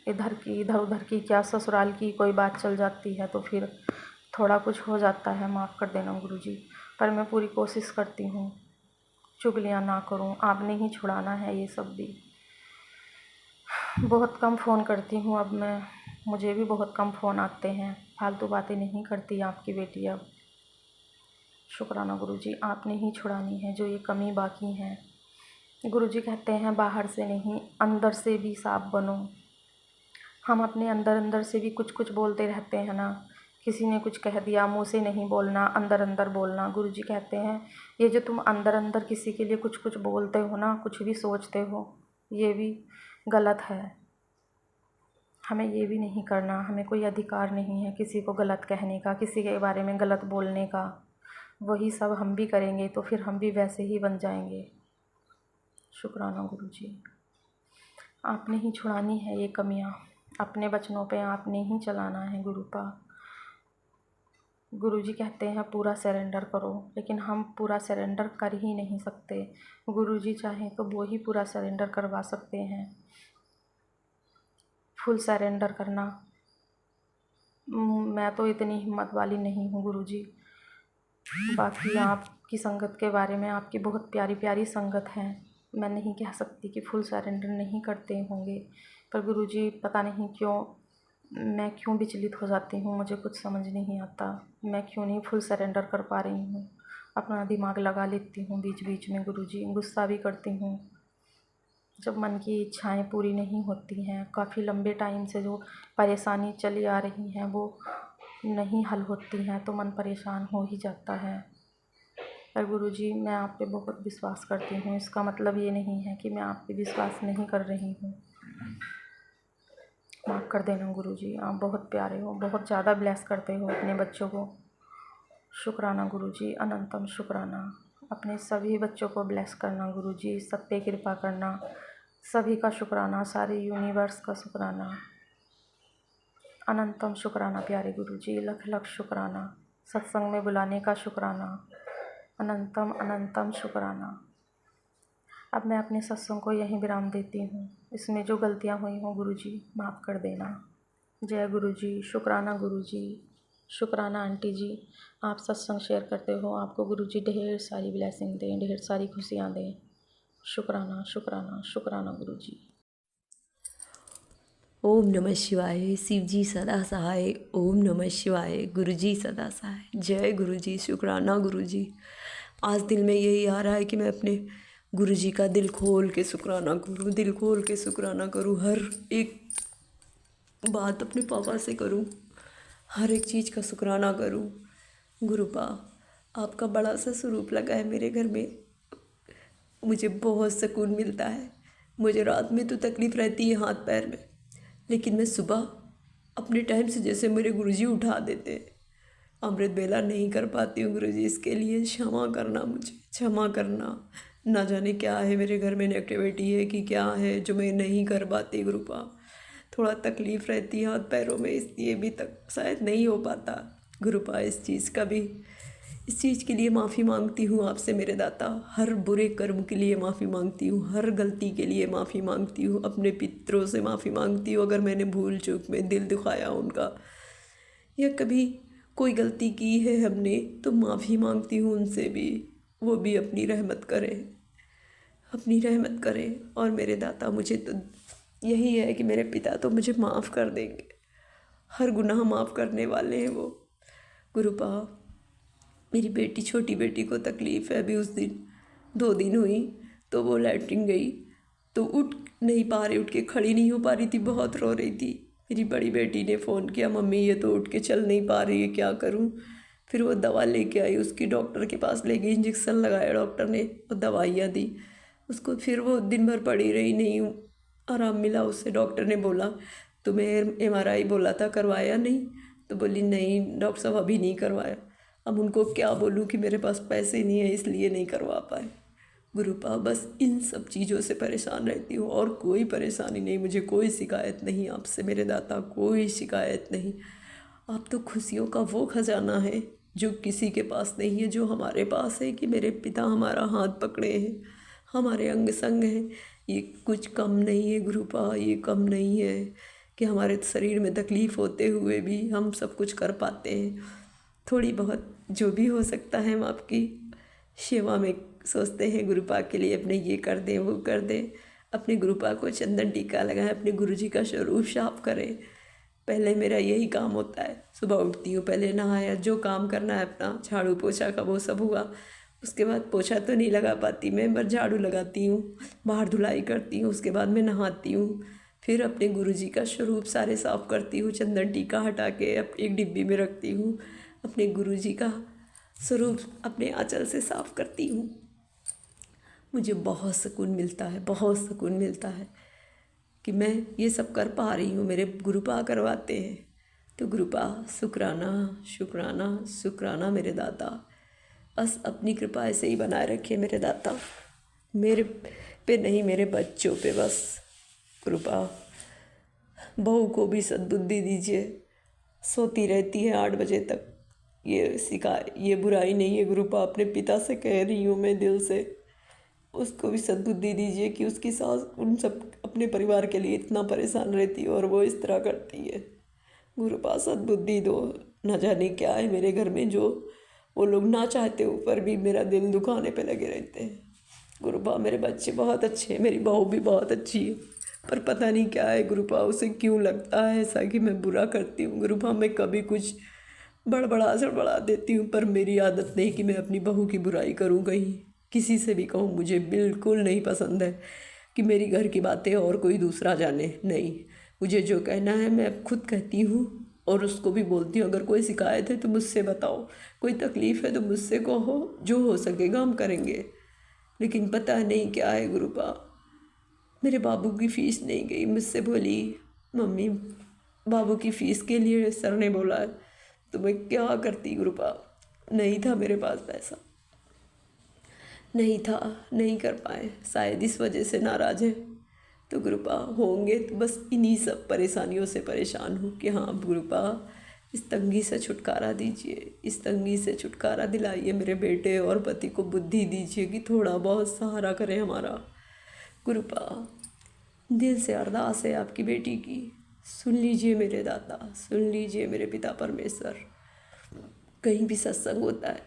Speaker 5: उधर की क्या, ससुराल की कोई बात चल जाती है तो फिर थोड़ा कुछ हो जाता है, माफ़ कर देना गुरुजी। पर मैं पूरी कोशिश करती हूँ चुगलियाँ ना करूँ, आपने ही छुड़ाना है ये सब भी। बहुत कम फ़ोन करती हूँ अब मैं, मुझे भी बहुत कम फ़ोन आते हैं, फालतू बातें नहीं करती आपकी बेटी अब। शुक्राना गुरुजी, आपने ही छुड़ानी है जो ये कमी बाकी है। गुरुजी कहते हैं बाहर से नहीं, अंदर से भी साफ बनो। हम अपने अंदर से भी कुछ कुछ बोलते रहते हैं ना, किसी ने कुछ कह दिया, मुँह से नहीं बोलना, अंदर बोलना। गुरुजी कहते हैं ये जो तुम अंदर किसी के लिए कुछ कुछ बोलते हो ना, कुछ भी सोचते हो, ये भी गलत है। हमें ये भी नहीं करना, हमें कोई अधिकार नहीं है किसी को गलत कहने का, किसी के बारे में गलत बोलने का। वही सब हम भी करेंगे तो फिर हम भी वैसे ही बन जाएंगे। शुक्राना गुरुजी। आपने ही छुड़ानी है ये कमियाँ, अपने बचनों पे आपने ही चलाना है गुरुपा। गुरुजी कहते हैं पूरा सरेंडर करो, लेकिन हम पूरा सरेंडर कर ही नहीं सकते। गुरुजी चाहें तो वो ही पूरा सरेंडर करवा सकते हैं। फुल सरेंडर करना, मैं तो इतनी हिम्मत वाली नहीं हूँ गुरुजी। बाकी आपकी संगत के बारे में, आपकी बहुत प्यारी प्यारी संगत है, मैं नहीं कह सकती कि फुल सरेंडर नहीं करते होंगे, पर गुरुजी पता नहीं क्यों मैं क्यों विचलित हो जाती हूँ, मुझे कुछ समझ नहीं आता, मैं क्यों नहीं फुल सरेंडर कर पा रही हूँ। अपना दिमाग लगा लेती हूँ बीच बीच में गुरुजी, गुस्सा भी करती हूँ जब मन की इच्छाएं पूरी नहीं होती हैं। काफ़ी लंबे टाइम से जो परेशानी चली आ रही हैं वो नहीं हल होती हैं तो मन परेशान हो ही जाता है। पर गुरुजी मैं आप पे बहुत विश्वास करती हूँ, इसका मतलब ये नहीं है कि मैं आप पे विश्वास नहीं कर रही हूँ। माफ़ कर देना गुरुजी, आप बहुत प्यारे हो, बहुत ज़्यादा ब्लेस करते हो अपने बच्चों को। शुक्राना गुरुजी, अनंतम शुक्राना। अपने सभी बच्चों को ब्लेस करना गुरुजी, सब पे कृपा करना, सभी का शुक्राना, सारे यूनिवर्स का शुक्राना। अनंतम शुक्राना प्यारे गुरुजी, लख लख शुक्राना। सत्संग में बुलाने का शुक्राना, अनंतम अनंतम शुक्राना। अब मैं अपने सत्संग को यहीं विराम देती हूँ। इसमें जो गलतियाँ हुई हों गुरुजी माफ़ कर देना। जय गुरुजी, शुक्राना गुरुजी, शुक्राना आंटी जी। आप सत्संग शेयर करते हो, आपको गुरुजी ढेर सारी ब्लेसिंग दें, ढेर सारी खुशियाँ दें। शुक्राना शुक्राना शुक्राना गुरुजी।
Speaker 6: ओम नमः शिवाय। शिव जी सदा सहाय। ओम नमः शिवाय। गुरु जी सदा सहाय। जय गुरु जी, शुक्राना गुरु जी। आज दिल में यही आ रहा है कि मैं अपने गुरु जी का दिल खोल के शुक्राना करूँ, दिल खोल के शुक्राना करूँ, हर एक बात अपने पापा से करूँ, हर एक चीज़ का शुक्राना करूँ। गुरुपा, आपका बड़ा सा स्वरूप लगा है मेरे घर में, मुझे बहुत सुकून मिलता है। मुझे रात में तो तकलीफ़ रहती है हाथ पैर में, लेकिन मैं सुबह अपने टाइम से जैसे मेरे गुरुजी उठा देते हैं। अमृत बेला नहीं कर पाती हूँ गुरुजी, इसके लिए क्षमा करना, मुझे क्षमा करना। ना जाने क्या है मेरे घर में, नेगेटिविटी है कि क्या है जो मैं नहीं कर पाती। गुरुपा, थोड़ा तकलीफ़ रहती है हाथ पैरों में, इसलिए भी तक शायद नहीं हो पाता। गुरुपा, इस चीज़ के लिए माफ़ी मांगती हूँ आपसे मेरे दाता। हर बुरे कर्म के लिए माफ़ी मांगती हूँ, हर गलती के लिए माफ़ी मांगती हूँ। अपने पितरों से माफ़ी मांगती हूँ अगर मैंने भूल चूक में दिल दुखाया उनका, या कभी कोई गलती की है हमने तो माफ़ी मांगती हूँ उनसे भी। वो भी अपनी रहमत करें, अपनी रहमत करें। और मेरे दाता, मुझे तो यही है कि मेरे पिता तो मुझे माफ़ कर देंगे, हर गुनाह माफ़ करने वाले हैं वो। गुरुपा, मेरी बेटी, छोटी बेटी को तकलीफ़ है। अभी उस दिन 2 दिन हुई तो वो लैट्रिन गई तो उठ नहीं पा रही, उठ के खड़ी नहीं हो पा रही थी, बहुत रो रही थी। मेरी बड़ी बेटी ने फ़ोन किया, मम्मी ये तो उठ के चल नहीं पा रही है, क्या करूं। फिर वो दवा लेके आई, उसकी डॉक्टर के पास ले गई, इंजेक्शन लगाया डॉक्टर ने और दवाइयाँ दी उसको। फिर वो दिन भर पड़ी रही, नहीं आराम मिला उससे। डॉक्टर ने बोला तुम्हें MRI बोला था, करवाया नहीं? तो बोली नहीं डॉक्टर साहब अभी नहीं करवाया। अब उनको क्या बोलूँ कि मेरे पास पैसे नहीं है इसलिए नहीं करवा पाए। गुरुपा, बस इन सब चीज़ों से परेशान रहती हूँ और कोई परेशानी नहीं, मुझे कोई शिकायत नहीं आपसे मेरे दाता, कोई शिकायत नहीं। आप तो खुशियों का वो खजाना है जो किसी के पास नहीं है, जो हमारे पास है कि मेरे पिता हमारा हाथ पकड़े हैं, हमारे अंग संग हैं। ये कुछ कम नहीं है गुरुपा, ये कम नहीं है कि हमारे शरीर में तकलीफ़ होते हुए भी हम सब कुछ कर पाते हैं। थोड़ी बहुत जो भी हो सकता है हम आपकी सेवा में सोचते हैं, गुरुपा के लिए अपने ये कर दें वो कर दें। अपने गुरुपा को चंदन टीका लगाएं, अपने गुरुजी का स्वरूप साफ करें। पहले मेरा यही काम होता है, सुबह उठती हूँ, पहले नहाया, जो काम करना है अपना, झाड़ू पोछा का वो सब हुआ। उसके बाद पोछा तो नहीं लगा पाती मैं, बस झाड़ू लगाती हूँ, बाहर धुलाई करती हूँ। उसके बाद मैं नहाती हूँ, फिर अपने गुरुजी का स्वरूप सारे साफ़ करती हूँ, चंदन टीका हटा के एक डिब्बी में रखती हूँ। अपने गुरुजी का स्वरूप अपने आंचल से साफ़ करती हूँ। मुझे बहुत सुकून मिलता है, बहुत सुकून मिलता है कि मैं ये सब कर पा रही हूँ, मेरे गुरुपा करवाते हैं। तो गुरुपा, शुक्राना शुक्राना शुक्राना मेरे दाता। बस अपनी कृपा ऐसे ही बनाए रखिए मेरे दाता, मेरे पे नहीं मेरे बच्चों पे बस। गुरुपा, बहू को भी सद्बुद्धि दीजिए, सोती रहती है 8 बजे तक, ये बुराई नहीं है गुरुपा, अपने पिता से कह रही हूँ मैं दिल से। उसको भी सद्बुद्धि दीजिए कि उसकी सास उन सब अपने परिवार के लिए इतना परेशान रहती है और वो इस तरह करती है। गुरुपा, सद्बुद्धि दो। न जाने क्या है मेरे घर में जो वो लोग ना चाहते ऊपर भी मेरा दिल दुखाने पे लगे रहते हैं। गुरुपा, मेरे बच्चे बहुत अच्छे हैं, मेरी बहू भी बहुत अच्छी है, पर पता नहीं क्या है गुरुपा, उसे क्यों लगता है ऐसा कि मैं बुरा करती हूँ। गुरुपा, मैं कभी कुछ बड़बड़ा देती हूँ, पर मेरी आदत नहीं कि मैं अपनी बहू की बुराई करूँ, कहीं किसी से भी कहूँ। मुझे बिल्कुल नहीं पसंद है कि मेरी घर की बातें और कोई दूसरा जाने। नहीं, मुझे जो कहना है मैं खुद कहती हूँ और उसको भी बोलती हूँ। अगर कोई शिकायत है तो मुझसे बताओ, कोई तकलीफ़ है तो मुझसे कहो, जो हो सकेगा हम करेंगे। लेकिन पता नहीं क्या है गुरुपा, मेरे बाबू की फ़ीस नहीं गई। मुझसे बोली मम्मी बाबू की फ़ीस के लिए सर ने बोला है, तो मैं क्या करती गुरुपा। नहीं था मेरे पास पैसा, नहीं था, नहीं कर पाए, शायद इस वजह से नाराज़ है। तो गुरुपा होंगे तो बस इन्हीं सब परेशानियों से परेशान हूँ कि हाँ गुरुपा इस तंगी से छुटकारा दीजिए, इस तंगी से छुटकारा दिलाइए मेरे बेटे और पति को, बुद्धि दीजिए कि थोड़ा बहुत सहारा करें हमारा। गुरुपा दिल से अरदास है आपकी बेटी की, सुन लीजिए मेरे दाता, सुन लीजिए मेरे पिता परमेश्वर। कहीं भी सत्संग होता है,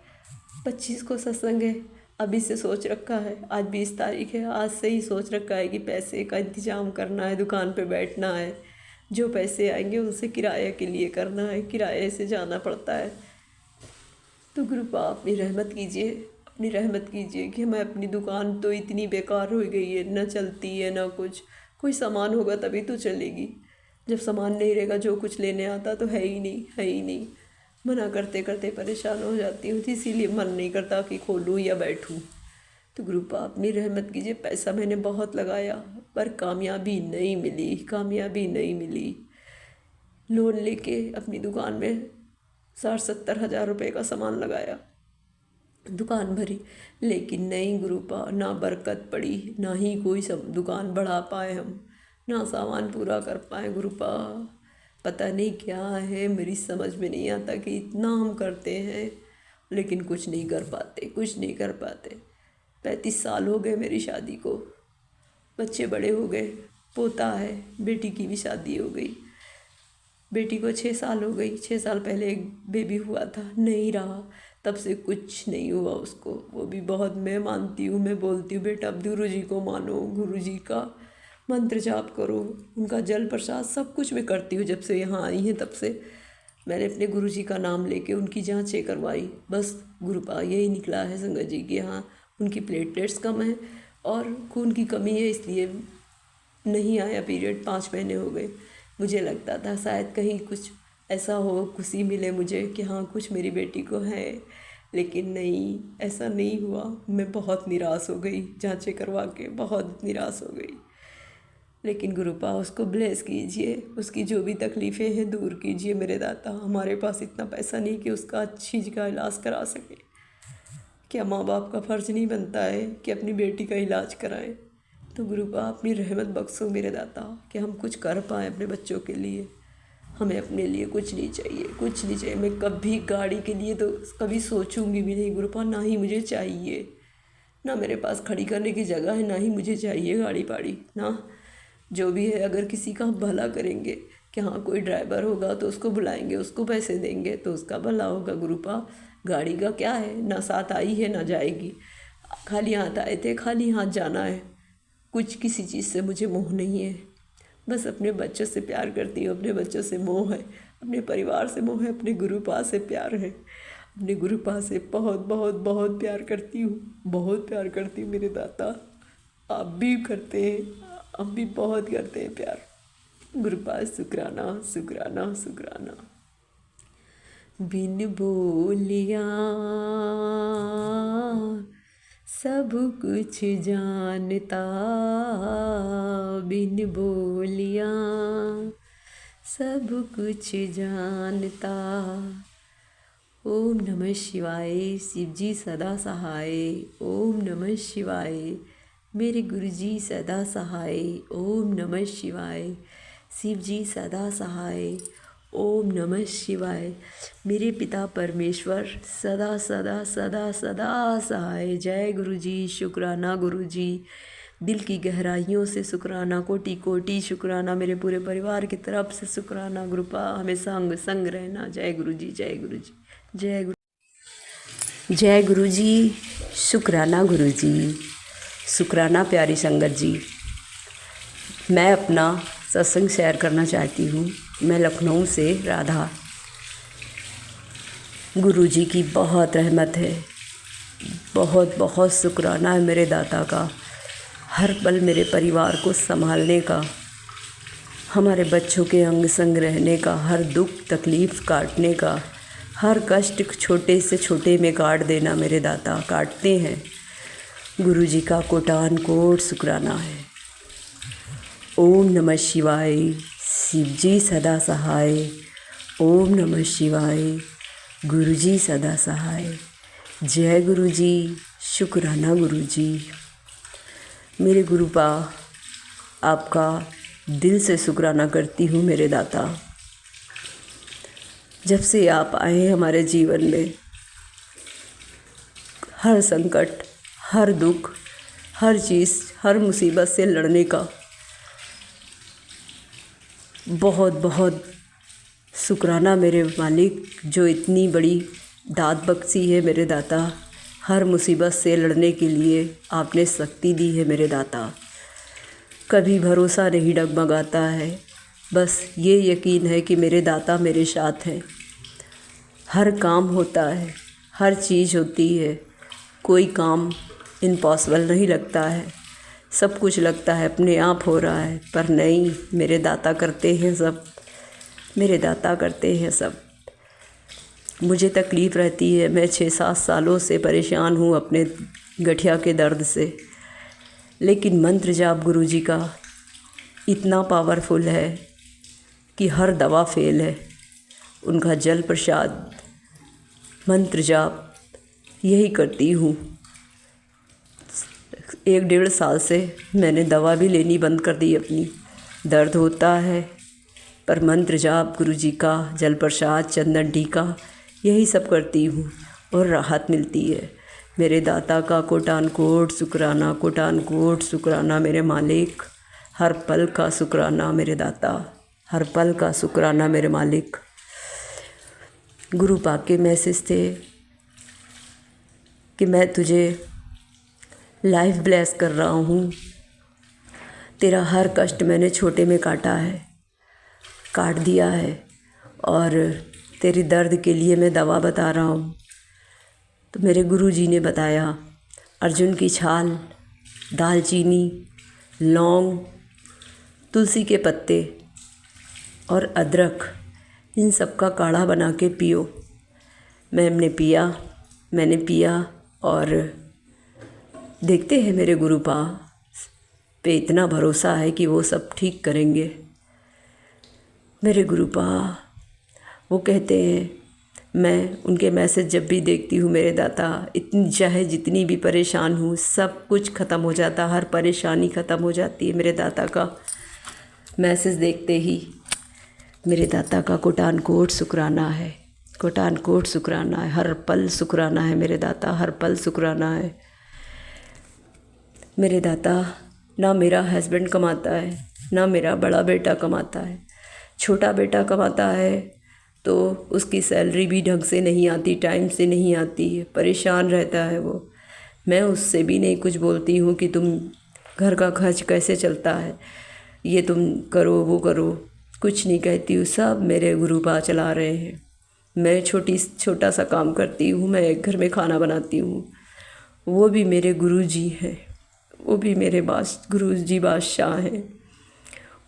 Speaker 6: 25 को सत्संग है, अभी से सोच रखा है, आज 20 तारीख है, आज से ही सोच रखा है कि पैसे का इंतजाम करना है, दुकान पे बैठना है, जो पैसे आएंगे उनसे किराए के लिए करना है, किराए से जाना पड़ता है। तो गुरुपा अपनी रहमत कीजिए, अपनी रहमत कीजिए कि मैं अपनी दुकान तो इतनी बेकार हो गई है, न चलती है न कुछ, कोई सामान होगा तभी तो चलेगी, जब सामान नहीं रहेगा जो कुछ लेने आता तो है ही नहीं, है ही नहीं। मना करते करते परेशान हो जाती हूँ, इसीलिए मन नहीं करता कि खोलूँ या बैठूँ। तो गुरुपा अपनी रहमत कीजिए, पैसा मैंने बहुत लगाया पर कामयाबी नहीं मिली, कामयाबी नहीं मिली। लोन लेके अपनी दुकान में 60-70 हज़ार रुपये का सामान लगाया, दुकान भरी, लेकिन नहीं गुरुपा, ना बरकत पड़ी, ना ही कोई सब दुकान बढ़ा पाए हम, ना सामान पूरा कर पाए गुरुपा। पता नहीं क्या है, मेरी समझ में नहीं आता कि इतना हम करते हैं लेकिन कुछ नहीं कर पाते, कुछ नहीं कर पाते। 35 साल हो गए मेरी शादी को, बच्चे बड़े हो गए, पोता है, बेटी की भी शादी हो गई, बेटी को 6 साल हो गई, 6 साल पहले एक बेबी हुआ था, नहीं रहा, तब से कुछ नहीं हुआ उसको। वो भी बहुत मैं मानती हूँ, मैं बोलती हूँ बेटा अब गुरुजी को मानो, गुरुजी का मंत्र जाप करो, उनका जल प्रसाद सब कुछ मैं करती हूँ। जब से यहाँ आई हैं तब से मैंने अपने गुरुजी का नाम लेके उनकी जांचें करवाई, बस गुरुपा यही निकला है संगत जी कि हाँ उनकी प्लेटलेट्स कम है और खून की कमी है, इसलिए नहीं आया पीरियड, 5 महीने हो गए। मुझे लगता था शायद कहीं कुछ ऐसा हो, खुशी मिले मुझे कि हाँ कुछ मेरी बेटी को है, लेकिन नहीं, ऐसा नहीं हुआ। मैं बहुत निराश हो गई, जांचें करवा के बहुत निराश हो गई। लेकिन गुरुपा उसको ब्लेस कीजिए, उसकी जो भी तकलीफ़ें हैं दूर कीजिए मेरे दाता। हमारे पास इतना पैसा नहीं कि उसका अच्छी जगह इलाज करा सके। क्या माँ बाप का फ़र्ज़ नहीं बनता है कि अपनी बेटी का इलाज कराएं? तो गुरुपा अपनी रहमत बख्शो मेरे दाता कि हम कुछ कर पाएँ अपने बच्चों के लिए। हमें अपने लिए कुछ नहीं चाहिए, कुछ नहीं चाहिए। मैं कभी गाड़ी के लिए तो कभी सोचूंगी भी नहीं गुरुपा, ना ही मुझे चाहिए, ना मेरे पास खड़ी करने की जगह है, ना ही मुझे चाहिए गाड़ी पाड़ी, ना जो भी है। अगर किसी का भला करेंगे कि हाँ कोई ड्राइवर होगा तो उसको बुलाएंगे, उसको पैसे देंगे तो उसका भला होगा गुरुपा। गाड़ी का क्या है, ना साथ आई है ना जाएगी, खाली हाथ आए थे, खाली हाथ जाना है। कुछ किसी चीज़ से मुझे मोह नहीं है, बस अपने बच्चों से प्यार करती हूँ, अपने बच्चों से मोह है, अपने परिवार से मोह है, अपने गुरुपा से प्यार है, अपने गुरुपा से बहुत बहुत बहुत प्यार करती हूँ, बहुत प्यार करती हूँ मेरे दाता। आप भी करते हैं, आप भी बहुत करते हैं प्यार। गुरुपा शुक्राना शुक्राना शुक्राना। बिन बोलिया सब कुछ जानता, बिन बोलिया सब कुछ जानता। ओम नमः शिवाय, शिव जी सदा सहाय। ओम नमः शिवाय, मेरे गुरुजी सदा सहाय। ओम नमः शिवाय, शिव जी सदा सहाय। ओम नमः शिवाय, मेरे पिता परमेश्वर सदा सदा सदा सदा सहाय। जय गुरुजी, शुक्राना गुरुजी, दिल की गहराइयों से शुक्राना, कोटि कोटि शुक्राना, मेरे पूरे परिवार की तरफ से शुक्राना। गुरुपा हमेशा संग संग रहना। जय गुरुजी, जय गुरुजी, जय गुरु, जय गुरुजी, शुक्राना गुरुजी, शुक्राना प्यारी संगत जी। मैं अपना सत्संग शेयर करना चाहती हूँ। मैं लखनऊ से राधा। गुरुजी की बहुत रहमत है, बहुत बहुत शुक्राना है मेरे दाता का, हर पल मेरे परिवार को संभालने का, हमारे बच्चों के अंग संग रहने का, हर दुख तकलीफ़ काटने का, हर कष्ट छोटे से छोटे में काट देना मेरे दाता, काटते हैं। गुरुजी का कोटान कोट शुक्राना है। ओम नमः शिवाय, शिव जी सदा सहाय। ओम नमः शिवाय, गुरुजी सदा सहाय। जय गुरुजी, शुक्राना गुरुजी। मेरे गुरुपा आपका दिल से शुक्राना करती हूँ मेरे दाता। जब से आप आए हैं हमारे जीवन में, हर संकट, हर दुख, हर चीज़, हर मुसीबत से लड़ने का बहुत बहुत शुक्राना मेरे मालिक, जो इतनी बड़ी दात बख्शी है मेरे दाता। हर मुसीबत से लड़ने के लिए आपने शक्ति दी है मेरे दाता। कभी भरोसा नहीं डगमगाता है, बस ये यकीन है कि मेरे दाता मेरे साथ हैं। हर काम होता है, हर चीज़ होती है, कोई काम इम्पॉसिबल नहीं लगता है। सब कुछ लगता है अपने आप हो रहा है, पर नहीं, मेरे दाता करते हैं सब, मेरे दाता करते हैं सब। मुझे तकलीफ़ रहती है, मैं 6-7 सालों से परेशान हूँ अपने गठिया के दर्द से, लेकिन मंत्र जाप गुरुजी का इतना पावरफुल है कि हर दवा फेल है। उनका जल प्रसाद, मंत्र जाप यही करती हूँ। 1-1.5 साल से मैंने दवा भी लेनी बंद कर दी अपनी। दर्द होता है पर मंत्र जाप गुरुजी का, जल प्रसाद, चंदन टीका यही सब करती हूँ और राहत मिलती है। मेरे दाता का कोटान कोट शुक्राना, कोटान कोट शुक्राना मेरे मालिक। हर पल का शुक्राना मेरे दाता, हर पल का शुक्राना मेरे मालिक। गुरु पाक के मैसेज थे कि मैं तुझे लाइफ ब्लेस कर रहा हूँ। तेरा हर कष्ट मैंने छोटे में काटा है, काट दिया है, और तेरी दर्द के लिए मैं दवा बता रहा हूँ। तो मेरे गुरुजी ने बताया, अर्जुन की छाल, दालचीनी, लौंग, तुलसी के पत्ते और अदरक, इन सब का काढ़ा बना के पियो। मैंने पिया और देखते हैं मेरे गुरुपा पे इतना भरोसा है कि वो सब ठीक करेंगे। मेरे गुरुपा वो कहते हैं, मैं उनके मैसेज जब भी देखती हूँ मेरे दाता, इतनी चाहे जितनी भी परेशान हूँ सब कुछ ख़त्म हो जाता, हर परेशानी ख़त्म हो जाती है मेरे दाता का मैसेज देखते ही। मेरे दाता का कोटान कोट शुक्राना है, कोटान कोट शुक्राना है, हर पल शुक्राना है मेरे दाता, हर पल शुक्राना है मेरे दाता। ना मेरा हस्बैंड कमाता है, ना मेरा बड़ा बेटा कमाता है। छोटा बेटा कमाता है तो उसकी सैलरी भी ढंग से नहीं आती, टाइम से नहीं आती है, परेशान रहता है वो। मैं उससे भी नहीं कुछ बोलती हूँ कि तुम घर का खर्च कैसे चलता है, ये तुम करो वो करो, कुछ नहीं कहती हूँ। सब मेरे गुरुपा चला रहे हैं। मैं छोटा सा काम करती हूँ, मैं एक घर में खाना बनाती हूँ, वो भी मेरे गुरुजी हैं, वो भी मेरे गुरुजी बादशाह हैं।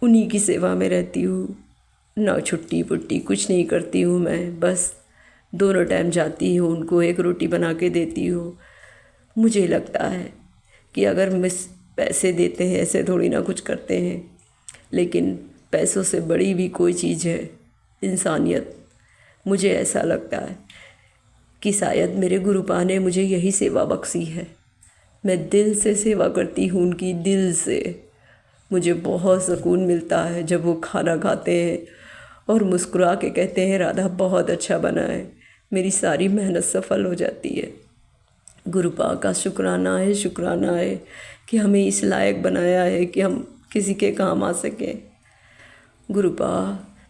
Speaker 6: उन्हीं की सेवा में रहती हूँ। ना छुट्टी पुट्टी कुछ नहीं करती हूँ मैं, बस दोनों टाइम जाती हूँ, उनको एक रोटी बना के देती हूँ। मुझे लगता है कि अगर मिस पैसे देते हैं ऐसे थोड़ी ना कुछ करते हैं, लेकिन पैसों से बड़ी भी कोई चीज़ है इंसानियत। मुझे ऐसा लगता है कि शायद मेरे गुरुपा ने मुझे यही सेवा बख्शी है। मैं दिल से सेवा करती हूँ उनकी, दिल से। मुझे बहुत सुकून मिलता है जब वो खाना खाते हैं और मुस्कुरा के कहते हैं, राधा बहुत अच्छा बना है। मेरी सारी मेहनत सफल हो जाती है। गुरुपा का शुक्राना है, शुक्राना है कि हमें इस लायक बनाया है कि हम किसी के काम आ सकें। गुरुपा,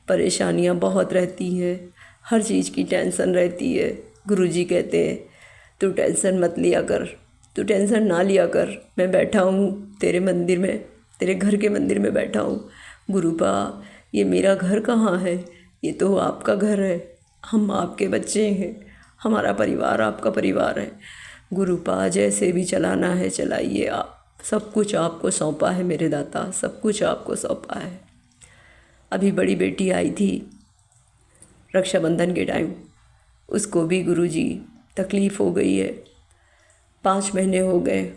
Speaker 6: परेशानियाँ बहुत रहती हैं, हर चीज़ की टेंशन रहती है। गुरुजी कहते हैं, तू टेंशन मत लिया कर, तू टेंशन ना लिया कर, मैं बैठा हूँ तेरे मंदिर में, तेरे घर के मंदिर में बैठा हूँ। गुरुपा, ये मेरा घर कहाँ है, ये तो आपका घर है, हम आपके बच्चे हैं, हमारा परिवार आपका परिवार है। गुरुपा, जैसे भी चलाना है चलाइए आप, सब कुछ आपको सौंपा है मेरे दाता, सब कुछ आपको सौंपा है। अभी बड़ी बेटी आई थी रक्षाबंधन के टाइम, उसको भी गुरुजी तकलीफ़ हो गई है। 5 महीने हो गए,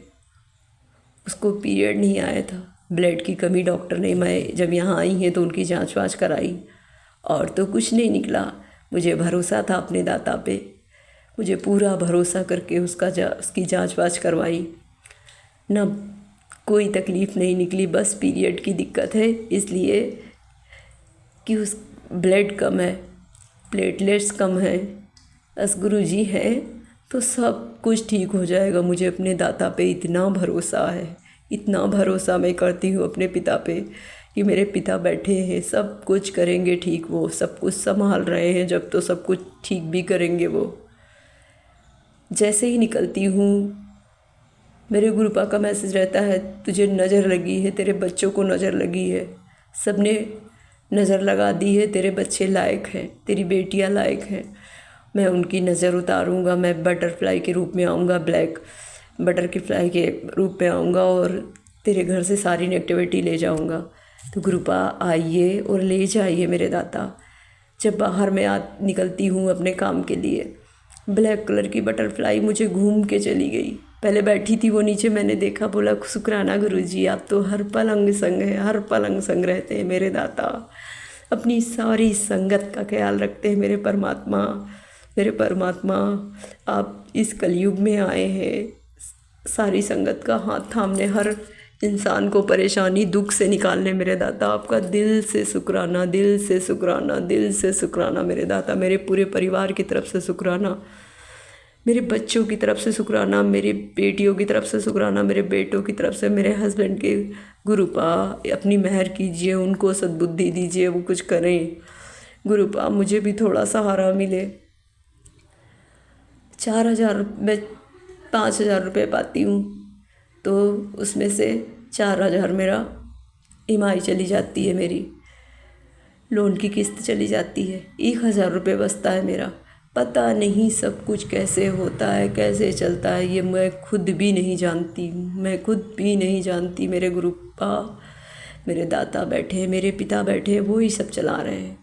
Speaker 6: उसको पीरियड नहीं आया था, ब्लड की कमी डॉक्टर ने, मैं जब यहाँ आई हैं तो उनकी जांच वाच कराई और तो कुछ नहीं निकला। मुझे भरोसा था अपने दाता पे, मुझे पूरा भरोसा करके उसकी जांच वाच करवाई ना, कोई तकलीफ़ नहीं निकली। बस पीरियड की दिक्कत है, इसलिए कि उस ब्लड कम है, प्लेटलेट्स कम हैं, बस गुरुजी हैं तो सब कुछ ठीक हो जाएगा। मुझे अपने दाता पे इतना भरोसा है, इतना भरोसा मैं करती हूँ अपने पिता पे कि मेरे पिता बैठे हैं, सब कुछ करेंगे ठीक, वो सब कुछ संभाल रहे हैं, जब तो सब कुछ ठीक भी करेंगे वो। जैसे ही निकलती हूँ मेरे गुरुपा का मैसेज रहता है, तुझे नज़र लगी है, तेरे बच्चों को नज़र लगी है, सबने नज़र लगा दी है, तेरे बच्चे लायक हैं, तेरी बेटियां लायक हैं। मैं उनकी नज़र उतारूंगा, मैं बटरफ्लाई के रूप में आऊँगा, ब्लैक बटरफ्लाई के रूप में आऊँगा और तेरे घर से सारी नेगेटिविटी ले जाऊँगा। तो गुरुपा आइए और ले जाइए मेरे दाता। जब बाहर मैं निकलती हूँ अपने काम के लिए, ब्लैक कलर की बटरफ्लाई मुझे घूम के चली गई। पहले बैठी थी वो नीचे, मैंने देखा, बोला शुक्राना गुरुजी, आप तो हर पल अंग संग हैं, हर पल अंग संग रहते हैं मेरे दाता, अपनी सारी संगत का ख्याल रखते हैं मेरे परमात्मा। मेरे परमात्मा आप इस कलयुग में आए हैं सारी संगत का हाथ थामने, हर इंसान को परेशानी दुख से निकालने मेरे दाता। आपका दिल से शुक्राना, दिल से शुक्राना, दिल से शुक्राना मेरे दाता। मेरे पूरे परिवार की तरफ से शुक्राना, मेरे बच्चों की तरफ से शुक्राना, मेरी बेटियों की तरफ से शुक्राना, मेरे बेटों की तरफ से, मेरे हस्बैंड के। गुरुपा अपनी मेहर कीजिए, उनको सद्बुद्धि दीजिए, वो कुछ करें। गुरुपा मुझे भी थोड़ा सहारा मिले। 4,000 मैं 5,000 रुपये पाती हूँ तो उसमें से 4,000 मेरा ईएमआई चली जाती है, मेरी लोन की किस्त चली जाती है। 1,000 रुपये बचता है मेरा। पता नहीं सब कुछ कैसे होता है, कैसे चलता है, ये मैं खुद भी नहीं जानती, मैं खुद भी नहीं जानती। मेरे गुरुपा, मेरे दाता बैठे, मेरे पिता बैठे, वो ही सब चला रहे हैं।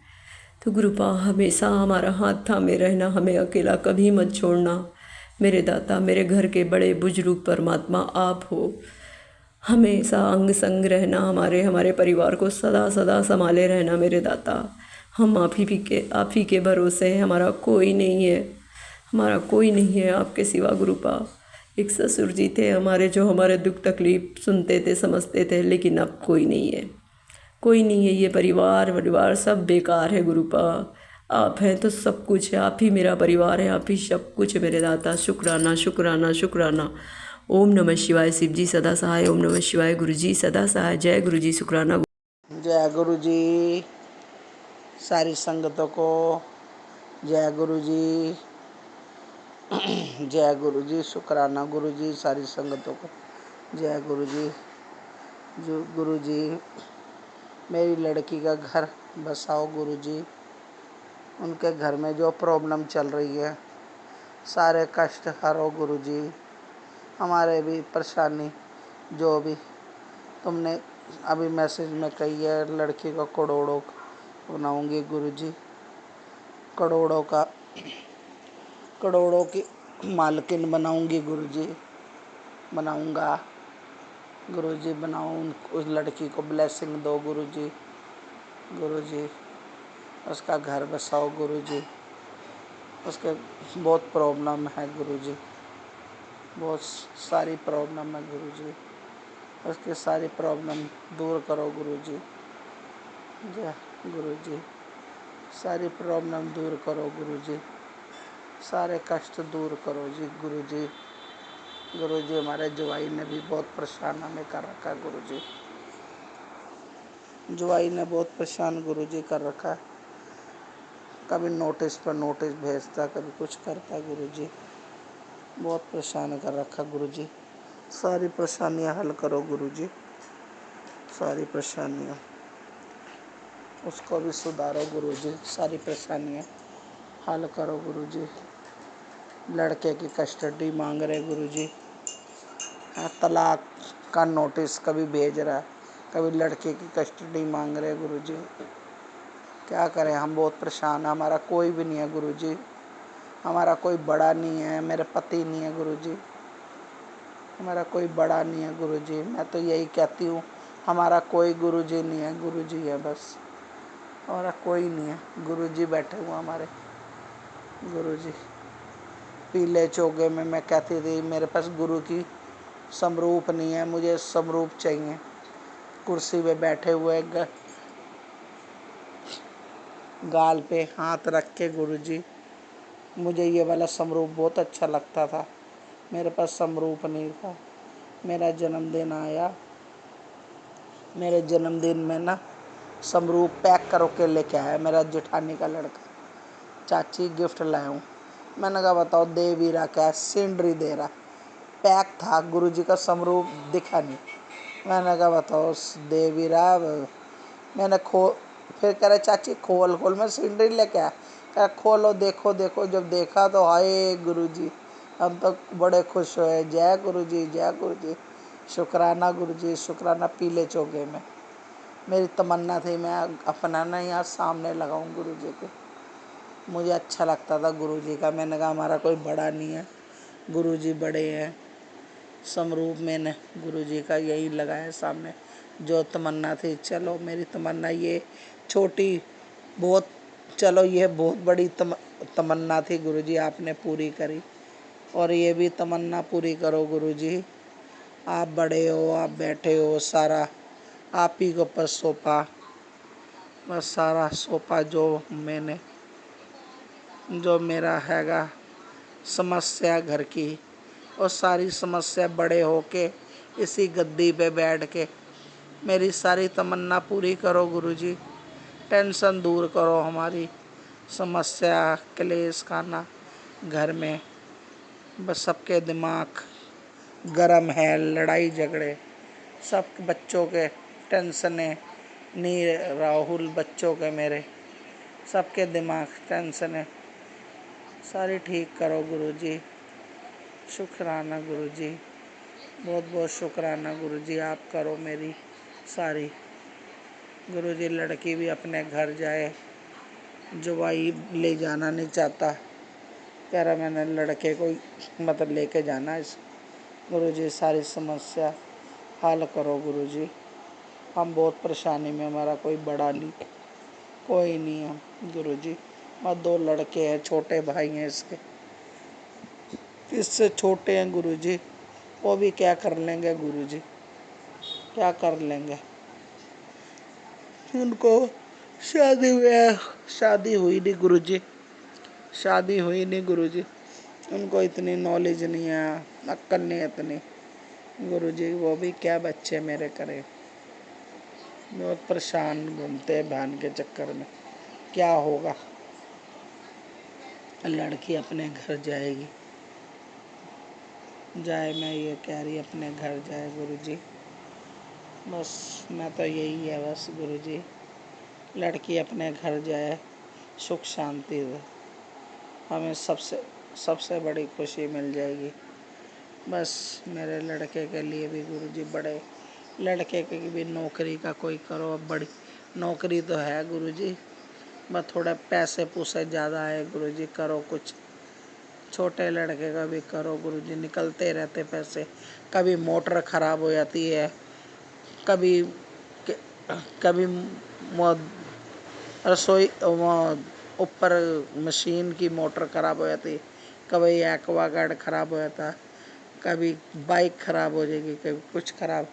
Speaker 6: तो गुरुपा हमेशा हमारा हाथ थामे रहना, हमें अकेला कभी मत छोड़ना मेरे दाता। मेरे घर के बड़े बुजुर्ग परमात्मा आप हो, हमेशा अंग संग रहना, हमारे परिवार को सदा सदा संभाले रहना मेरे दाता। हम आप ही के भरोसे हैं, हमारा कोई नहीं है, हमारा कोई नहीं है आपके सिवा गुरुपा। एक ससुर जी थे हमारे, जो हमारे दुख तकलीफ़ सुनते थे, समझते थे, लेकिन अब कोई नहीं है, कोई नहीं है। ये परिवार सब बेकार है गुरुपा। आप हैं तो सब कुछ है, आप ही मेरा परिवार है, आप ही सब कुछ है मेरे दाता। शुक्राना शुक्राना शुक्राना। ओम नमः शिवाय। शिव जी सदा सहाय। ओम नमः शिवाय। गुरु जी सदा सहाय। जय गुरु जी। शुक्राना।
Speaker 7: जय गुरु जी सारी संगतों को, जय गुरु जी, जय गुरु जी। शुक्राना गुरु जी सारी संगतों को, जय गुरु जी। जो गुरु जी मेरी लड़की का घर बसाओ गुरु जी, उनके घर में जो प्रॉब्लम चल रही है सारे कष्ट हरो गुरु जी। हमारे भी परेशानी जो भी तुमने अभी मैसेज में कही है, लड़की का करोड़ों बनाऊंगी गुरु जी, करोड़ों की मालकिन बनाऊंगी गुरु जी, बनाऊंगा गुरु जी, बनाऊं। उस लड़की को ब्लेसिंग दो गुरु जी, गुरु जी उसका घर बसाओ गुरु जी। उसके बहुत प्रॉब्लम है गुरु जी, बहुत सारी प्रॉब्लम है गुरु जी, उसकी सारी प्रॉब्लम दूर करो गुरु जी। जय गुरु जी, सारी प्रॉब्लम दूर करो गुरु जी, सारे कष्ट दूर करो जी गुरु जी। गुरु जी हमारे जुआई ने भी बहुत परेशान हमें कर रखा है गुरु जी, जुआई ने बहुत परेशान गुरु जी कर रखा है। कभी नोटिस पर नोटिस भेजता, कभी कुछ करता गुरु जी, बहुत परेशान कर रखा गुरु जी। सारी परेशानियां हल करो गुरु जी, सारी परेशानियां उसको भी सुधारो गुरु जी, सारी परेशानियां हल करो गुरु जी। लड़के की कस्टडी मांग रहे गुरु जी, तलाक का नोटिस कभी भेज रहा है, कभी लड़के की कस्टडी मांग रहे गुरु जी। क्या करें, हम बहुत परेशान हैं। हमारा कोई भी नहीं है गुरु जी, हमारा कोई बड़ा नहीं है, मेरे पति नहीं है गुरु जी, हमारा कोई बड़ा नहीं है गुरु जी। मैं तो यही कहती हूँ, हमारा कोई गुरु जी नहीं है, गुरु जी है बस, हमारा कोई नहीं है। गुरु जी बैठे हुए हमारे गुरु जी। पीले चोगे में मैं कहती थी मेरे पास गुरु की समरूप नहीं है, मुझे समरूप चाहिए। कुर्सी पे बैठे हुए गाल पे हाथ रख के गुरुजी। मुझे ये वाला समरूप बहुत अच्छा लगता था, मेरे पास समरूप नहीं था। मेरा जन्मदिन आया, मेरे जन्मदिन में ना समरूप पैक करो के लेके आया मेरा जेठानी का लड़का। चाची गिफ्ट लाया हूँ। मैंने कहा बताओ दे भी रहा क्या, सिंडरी दे रहा। पैक था, गुरुजी का समरूप दिखा नहीं। मैंने कहा बताओ दे भी रहा। मैंने फिर कह रहे चाची खोल खोल, मैं सिंडरी लेके आया। कहा खोलो देखो देखो। जब देखा तो हाय गुरुजी, हम तो बड़े खुश हुए। जय गुरुजी जय गुरुजी, शुक्राना गुरुजी शुक्राना। पीले चोगे में मेरी तमन्ना थी मैं अपना ना यहाँ सामने लगाऊं गुरुजी के। मुझे अच्छा लगता था गुरुजी का। मैंने कहा हमारा कोई बड़ा नहीं है, गुरुजी बड़े हैं। समरूप मैंने गुरुजी का यही लगाया सामने, जो तमन्ना थी। चलो मेरी तमन्ना ये छोटी बहुत, चलो ये बहुत बड़ी तमन्ना थी गुरुजी, आपने पूरी करी। और ये भी तमन्ना पूरी करो गुरुजी। आप बड़े हो, आप बैठे हो, सारा आप ही के ऊपर सौंपा। बस सारा सौंपा जो मेरा हैगा समस्या घर की, और सारी समस्या बड़े होके इसी गद्दी पे बैठ के मेरी सारी तमन्ना पूरी करो गुरुजी। टेंशन दूर करो हमारी, समस्या क्लेश खाना घर में। बस सबके दिमाग गरम है, लड़ाई झगड़े, सब बच्चों के टेंशने नी राहुल बच्चों के मेरे सबके दिमाग टेंशन है, सारी ठीक करो गुरुजी। शुक्राना गुरुजी, बहुत बहुत शुक्राना गुरुजी, आप करो मेरी सारी। गुरुजी लड़की भी अपने घर जाए, जवाई ले जाना नहीं चाहता, कह रहा मैंने लड़के को मतलब लेके जाना है। गुरुजी सारी समस्या हल करो गुरुजी। हम बहुत परेशानी में, हमारा कोई बड़ा नहीं, कोई नहीं है गुरुजी। और 2 लड़के हैं, छोटे भाई हैं इसके, इससे छोटे हैं गुरुजी। वो भी क्या कर लेंगे गुरुजी, क्या कर लेंगे। उनको शादी हुई नहीं गुरुजी, शादी हुई नहीं गुरुजी। उनको इतनी नॉलेज नहीं है, अक्ल नहीं इतनी गुरुजी। वो भी क्या बच्चे मेरे करे, बहुत परेशान घूमते हैं बहन के चक्कर में। क्या होगा, लड़की अपने घर जाएगी, जाए, मैं ये कह रही अपने घर जाए गुरुजी। बस मैं तो यही है बस गुरुजी, लड़की अपने घर जाए, सुख शांति से हमें सबसे बड़ी खुशी मिल जाएगी। बस मेरे लड़के के लिए भी गुरुजी, बड़े लड़के की भी नौकरी का कोई करो। बड़ी नौकरी तो है गुरुजी, बस थोड़ा पैसे पूसे ज़्यादा है गुरुजी, करो कुछ। छोटे लड़के का भी करो गुरुजी, निकलते रहते पैसे। कभी मोटर ख़राब हो जाती है, कभी कभी रसोई ऊपर मशीन की मोटर ख़राब हो जाती, कभी एक्वागार्ड ख़राब हो जाता, कभी बाइक ख़राब हो जाएगी, कभी कुछ ख़राब,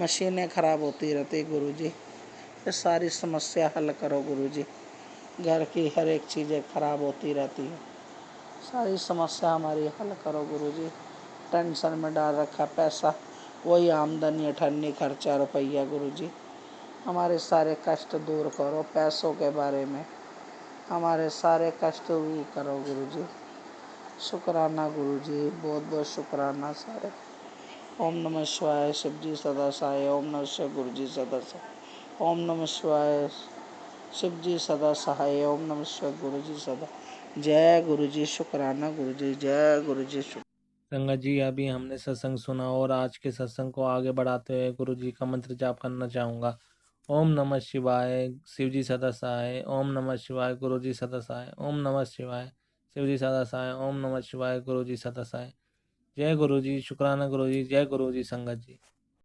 Speaker 7: मशीनें ख़राब होती रहती गुरुजी। ये सारी समस्या हल करो गुरुजी। घर की हर एक चीज़ें ख़राब होती रहती है, सारी समस्या हमारी हल करो गुरुजी। टेंशन में डाल रखा पैसा, वही आमदनी अठन्नी खर्चा रुपया गुरुजी। हमारे सारे कष्ट दूर करो, पैसों के बारे में हमारे सारे कष्ट दूर करो गुरुजी। शुक्राना गुरुजी, बहुत बहुत शुक्राना सारे। ओम नमः शिवाय, शिव जी सदा सहाय। ओम नमः शिवाय, गुरु जी सदा सहाय। ओम नमः शिवाय, शिव जी सदा सहाय। ओम नमः शिवाय, गुरु जी सदा। जय गुरु जी, शुक्राना गुरु जी, जय गुरु जी।
Speaker 1: संगत जी, अभी हमने सत्संग सुना और आज के सत्संग को आगे बढ़ाते हुए गुरु जी का मंत्र जाप करना चाहूँगा। ओम नमः शिवाय, शिव जी सदा सहाय। ओम नमः शिवाय, गुरु जी सदा सहाय। ओम नमः शिवाय, शिव जी सदा सहाय। ओम नमः शिवाय, गुरु जी सदा सहाय। जय गुरु जी, शुक्राना गुरु जी, जय गुरु जी संगत जी।